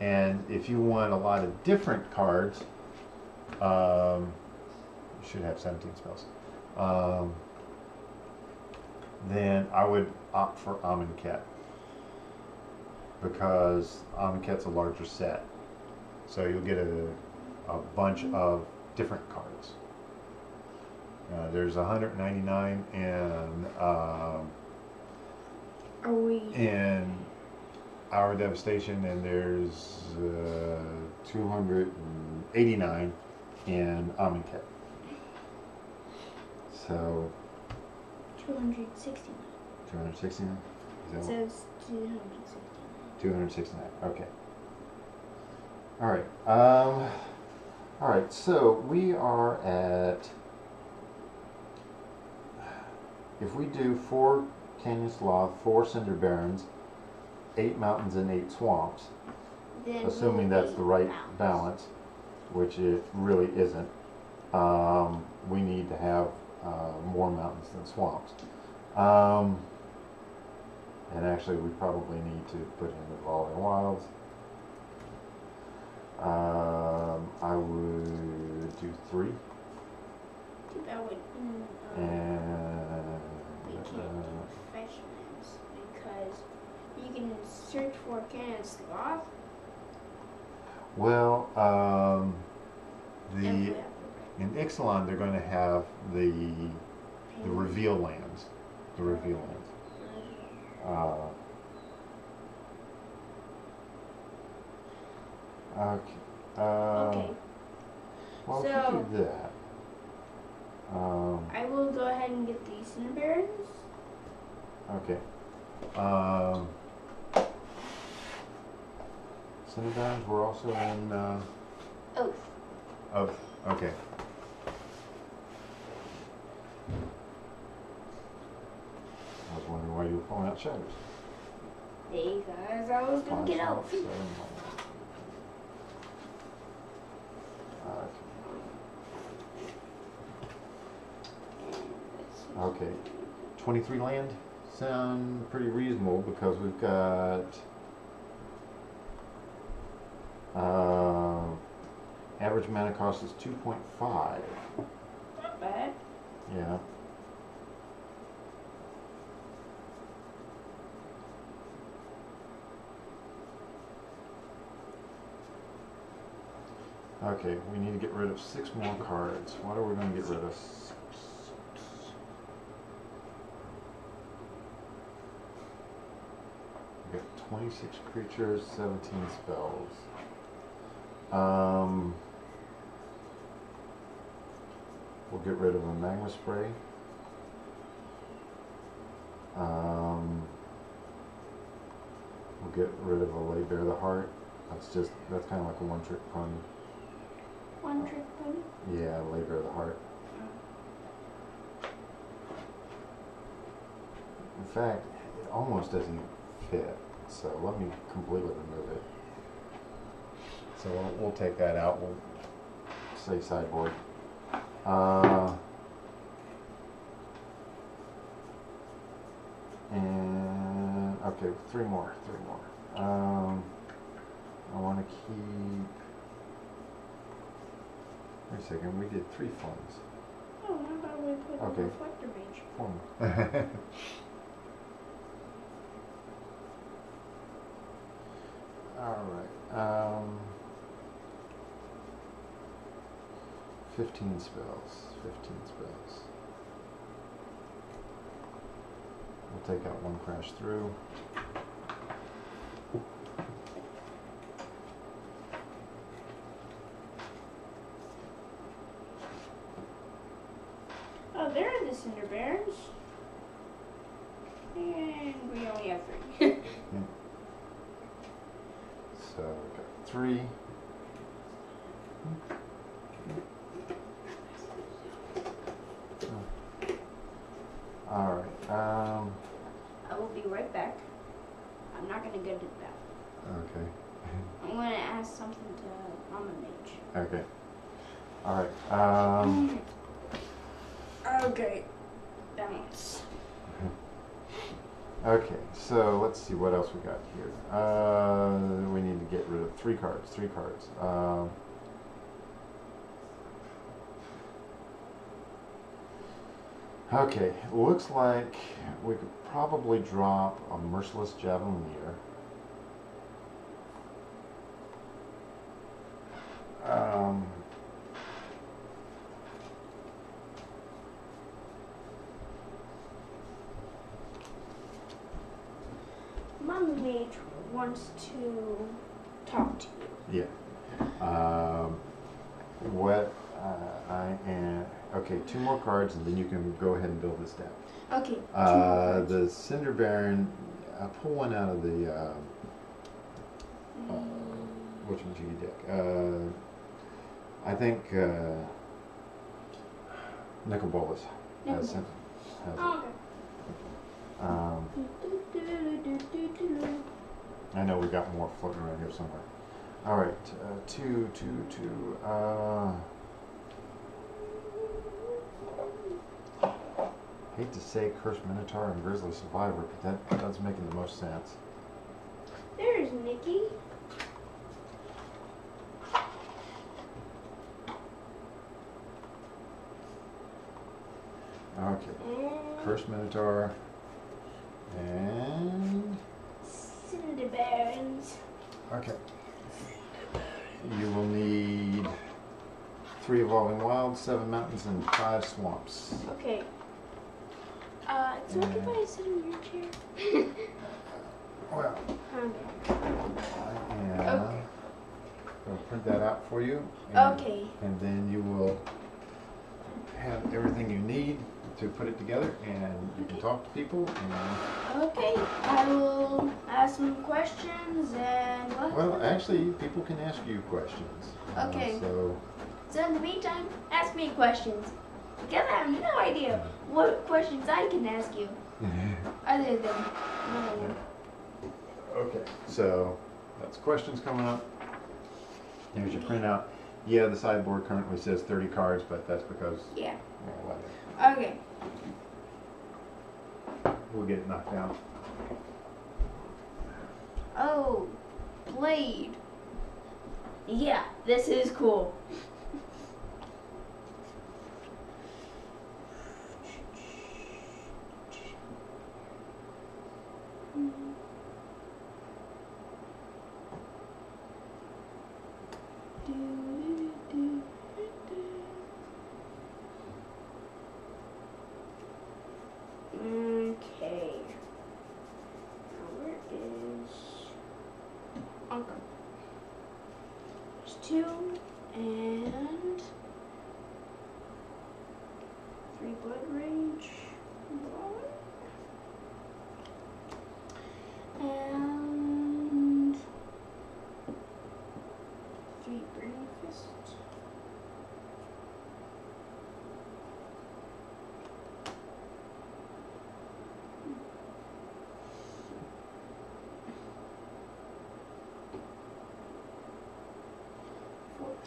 And if you want a lot of different cards, you should have 17 spells. Then I would opt for Amonkhet because Amonkhet's a larger set, so you'll get a bunch of different cards. There's 199 in Hour of Devastation, and there's 289 in Amonkhet. So 269. 269? It says 269. 269. Okay. All right. All right. So we are at. If we do 4 Canyon Sloth, 4 Cinder Barrens, 8 mountains, and 8 swamps, Then assuming that's the right balance, which it really isn't, we need to have more mountains than swamps. And actually, we probably need to put in Evolving Wilds. I would do 3. That would, and we can't do professionals because you can search for Canyon Sloth. well, in Ixalan they're going to have the reveal lands. The reveal lands. Okay. Okay. Well, So- if you do that. I will go ahead and get the Cinder Barrens. Okay. Cinder Barrens were also in Oath. okay. I was wondering why you were pulling out shadows. Because I was going to get Oath. Okay. 23 land sound pretty reasonable because we've got average mana cost is 2.5. Not bad. Yeah. Okay, we need to get rid of 6 more cards. What are we going to get rid of? We got 26 creatures, 17 spells. We'll get rid of a Magma Spray. We'll get rid of a Lay Bare the Heart. That's kind of like a one-trick pony. One trick pony? Yeah, Labor of the Heart. In fact, it almost doesn't fit. So let me completely remove it. So we'll take that out. We'll say sideboard. And okay, three more. I want to keep. Wait a second. We did 3 funds. Oh, how about we put Okay. the reflector mage? 4 more. All right. 15 spells. We'll take out 1 crash through. Oh, there are the Cinder Barons. And we only have 3. So we got 3. All right. I will be right back. I'm not gonna go to the bathroom. Okay. I'm gonna ask something to Mama Mage. Okay. All right. Okay. Balance. Okay. So let's see what else we got here. We need to get rid of 3 cards. Okay, looks like we could probably drop a Merciless Javelineer. Mama Mage wants to talk to you. Yeah. What I am. Okay, 2 more cards, and then you can go ahead and build this deck. Okay. 2 more cards. The Cinder Baron. Pull one out of the which MTG deck. I think Nicol Bolas has it. Oh, okay. I know we got more floating around here somewhere. All right, 2. Hate to say Cursed Minotaur and Grizzly Survivor, but that's making the most sense. There's Nikki. Okay, Cursed Minotaur and Cinder Barons. okay. You will need 3 Evolving Wilds, 7 Mountains, and 5 Swamps. Okay. Is it okay if I sit in your chair? Well, Okay. I am going to print that out for you. Okay. And then you will have everything you need to put it together, and you can talk to people. And Okay. I will ask some questions and what? well, actually, people can ask you questions. Okay. So in the meantime, ask me questions. Because I have no idea what questions I can ask you. Other than another one. okay, so that's questions coming up. Here's your printout. Yeah, the sideboard currently says 30 cards, but that's because Yeah. whatever. Okay. We'll get it knocked down. Oh, Blade. Yeah, this is cool. Okay. Now where is Uncle? There's 2 and 3 Blood Rage. And Street Burning Fist.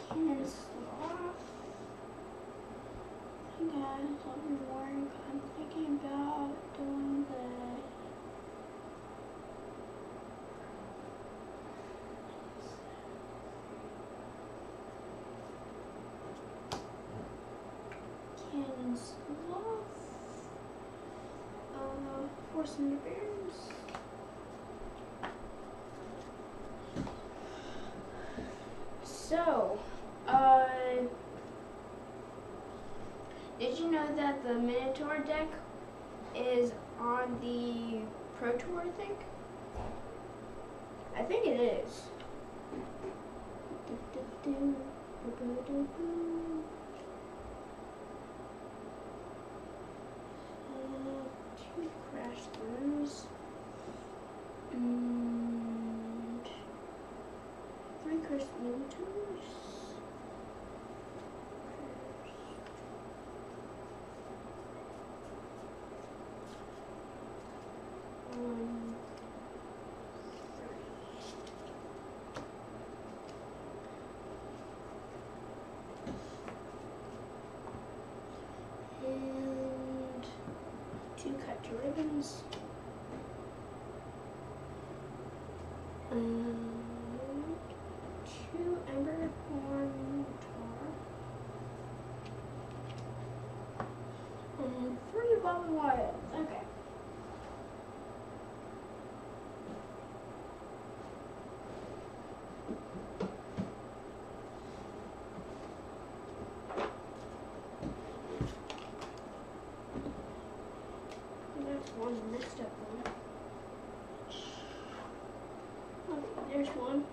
Cannon Sloth. Hey guys, I'll be worried. I'm thinking about doing the Cannon Sloth. Force and the Bears. So, did you know that the Minotaur deck is on the Pro Tour, I think? I think it is. Two crash throughs. And 3 cursed Minotaurs. And 2 cut to ribbons. And 2 Ember Horn Minotaur. And 3 Evolving Wilds. Okay. There's one messed up one. Oh, there's one.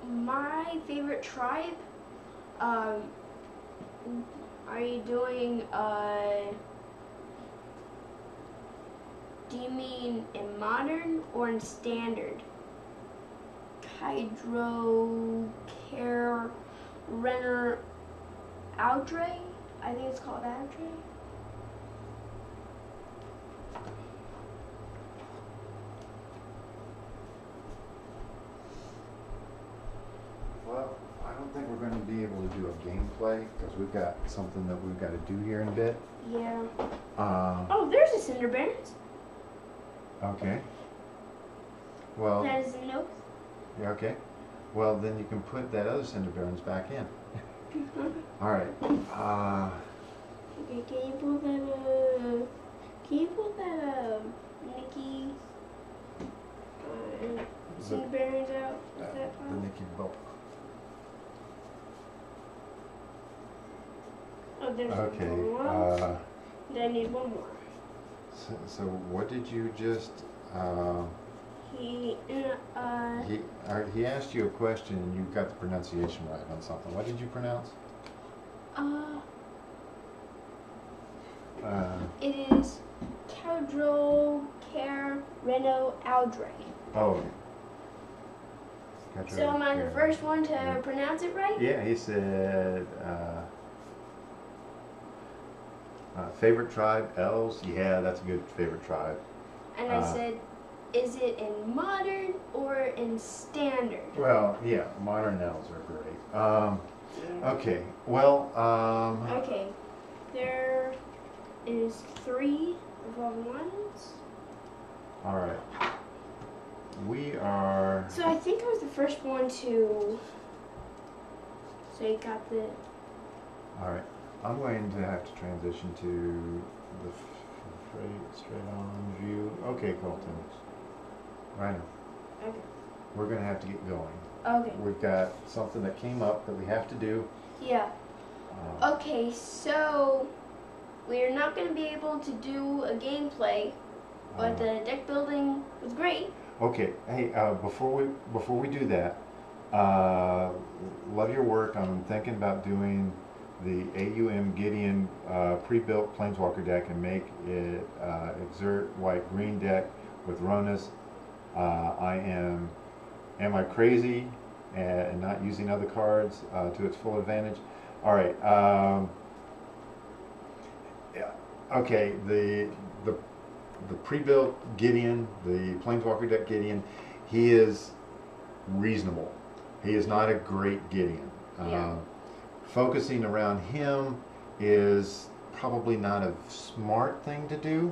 My favorite tribe, are you doing, do you mean in modern or in standard? Hydro, Care, Renner, Audrey? I think it's called Audrey. Well, I don't think we're going to be able to do a gameplay because we've got something that we've got to do here in a bit. Yeah. Oh, there's a Cinder Barons. Okay. Well. That is a note. Yeah, okay. Well, then you can put that other Cinder Barons back in. All right. Okay, can you pull that, Nikki, Cinder Barons out? Is that the fine? Nikki Bolt. Oh, there's Okay. one. Then I need one more. So what did you just? He asked you a question and you got the pronunciation right on something. What did you pronounce? It is Cowdrol, Care, Rhino, Audrey. Oh. So am I the first one to pronounce it right? Yeah, he said favorite tribe, elves. Yeah, that's a good favorite tribe. And I said, is it in modern or in standard? Well, yeah, modern elves are great. Okay, well, Okay, there is 3 Evolving Wilds. all right. We are. So I think I was the first one to. So you got the. All right. I'm going to have to transition to the straight on view. Okay, Colton. Rhino. Okay. We're going to have to get going. Okay. We've got something that came up that we have to do. Yeah. Okay, so we're not going to be able to do a gameplay, but the deck building was great. Okay, hey, before we do that, love your work. I'm thinking about doing the AUM Gideon pre-built Planeswalker deck and make it Exert White Green deck with Ronas. Am I crazy and not using other cards to its full advantage? All right. Yeah. Okay. The pre-built Gideon, the Planeswalker deck Gideon, he is reasonable. He is not a great Gideon. Focusing around him is probably not a smart thing to do.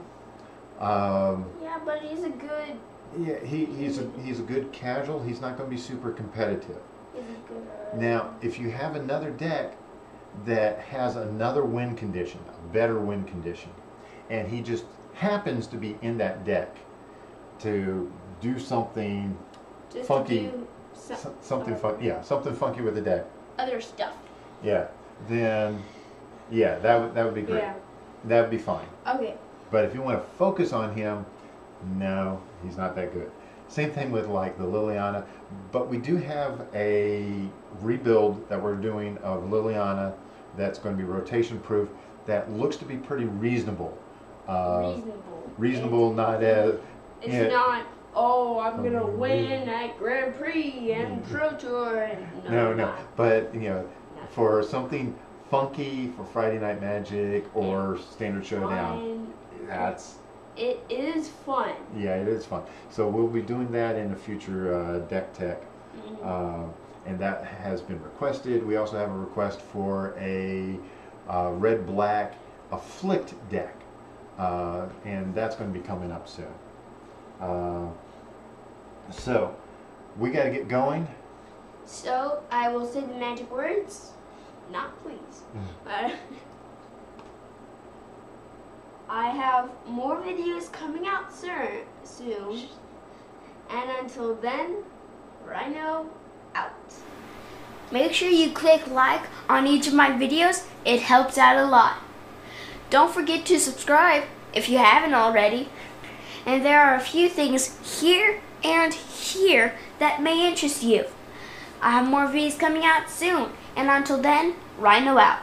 Yeah, but he's a good. Yeah, he's a good casual. He's not going to be super competitive. He's a good. Now, if you have another deck that has another win condition, a better win condition, and he just happens to be in that deck to do something Just funky, to do something funky with the deck. other stuff. Yeah, then yeah, that would be great. Yeah. That would be fine. Okay. But if you want to focus on him, no, he's not that good. Same thing with like the Liliana, but we do have a rebuild that we're doing of Liliana that's going to be rotation proof that looks to be pretty reasonable. Reasonable, not as... It's not, oh, I'm going to win at Grand Prix and Pro Tour. And no. But, you know, for something funky for Friday Night Magic or Standard Showdown, it is fun. Yeah, it is fun. So we'll be doing that in a future deck tech. And that has been requested. We also have a request for a red-black afflict deck. And that's going to be coming up soon. So we got to get going. So I will say the magic words. Not please. I have more videos coming out soon. And until then, Rhino out. Make sure you click like on each of my videos. It helps out a lot. Don't forget to subscribe if you haven't already. And there are a few things here and here that may interest you. I have more videos coming out soon. And until then, Rhino out.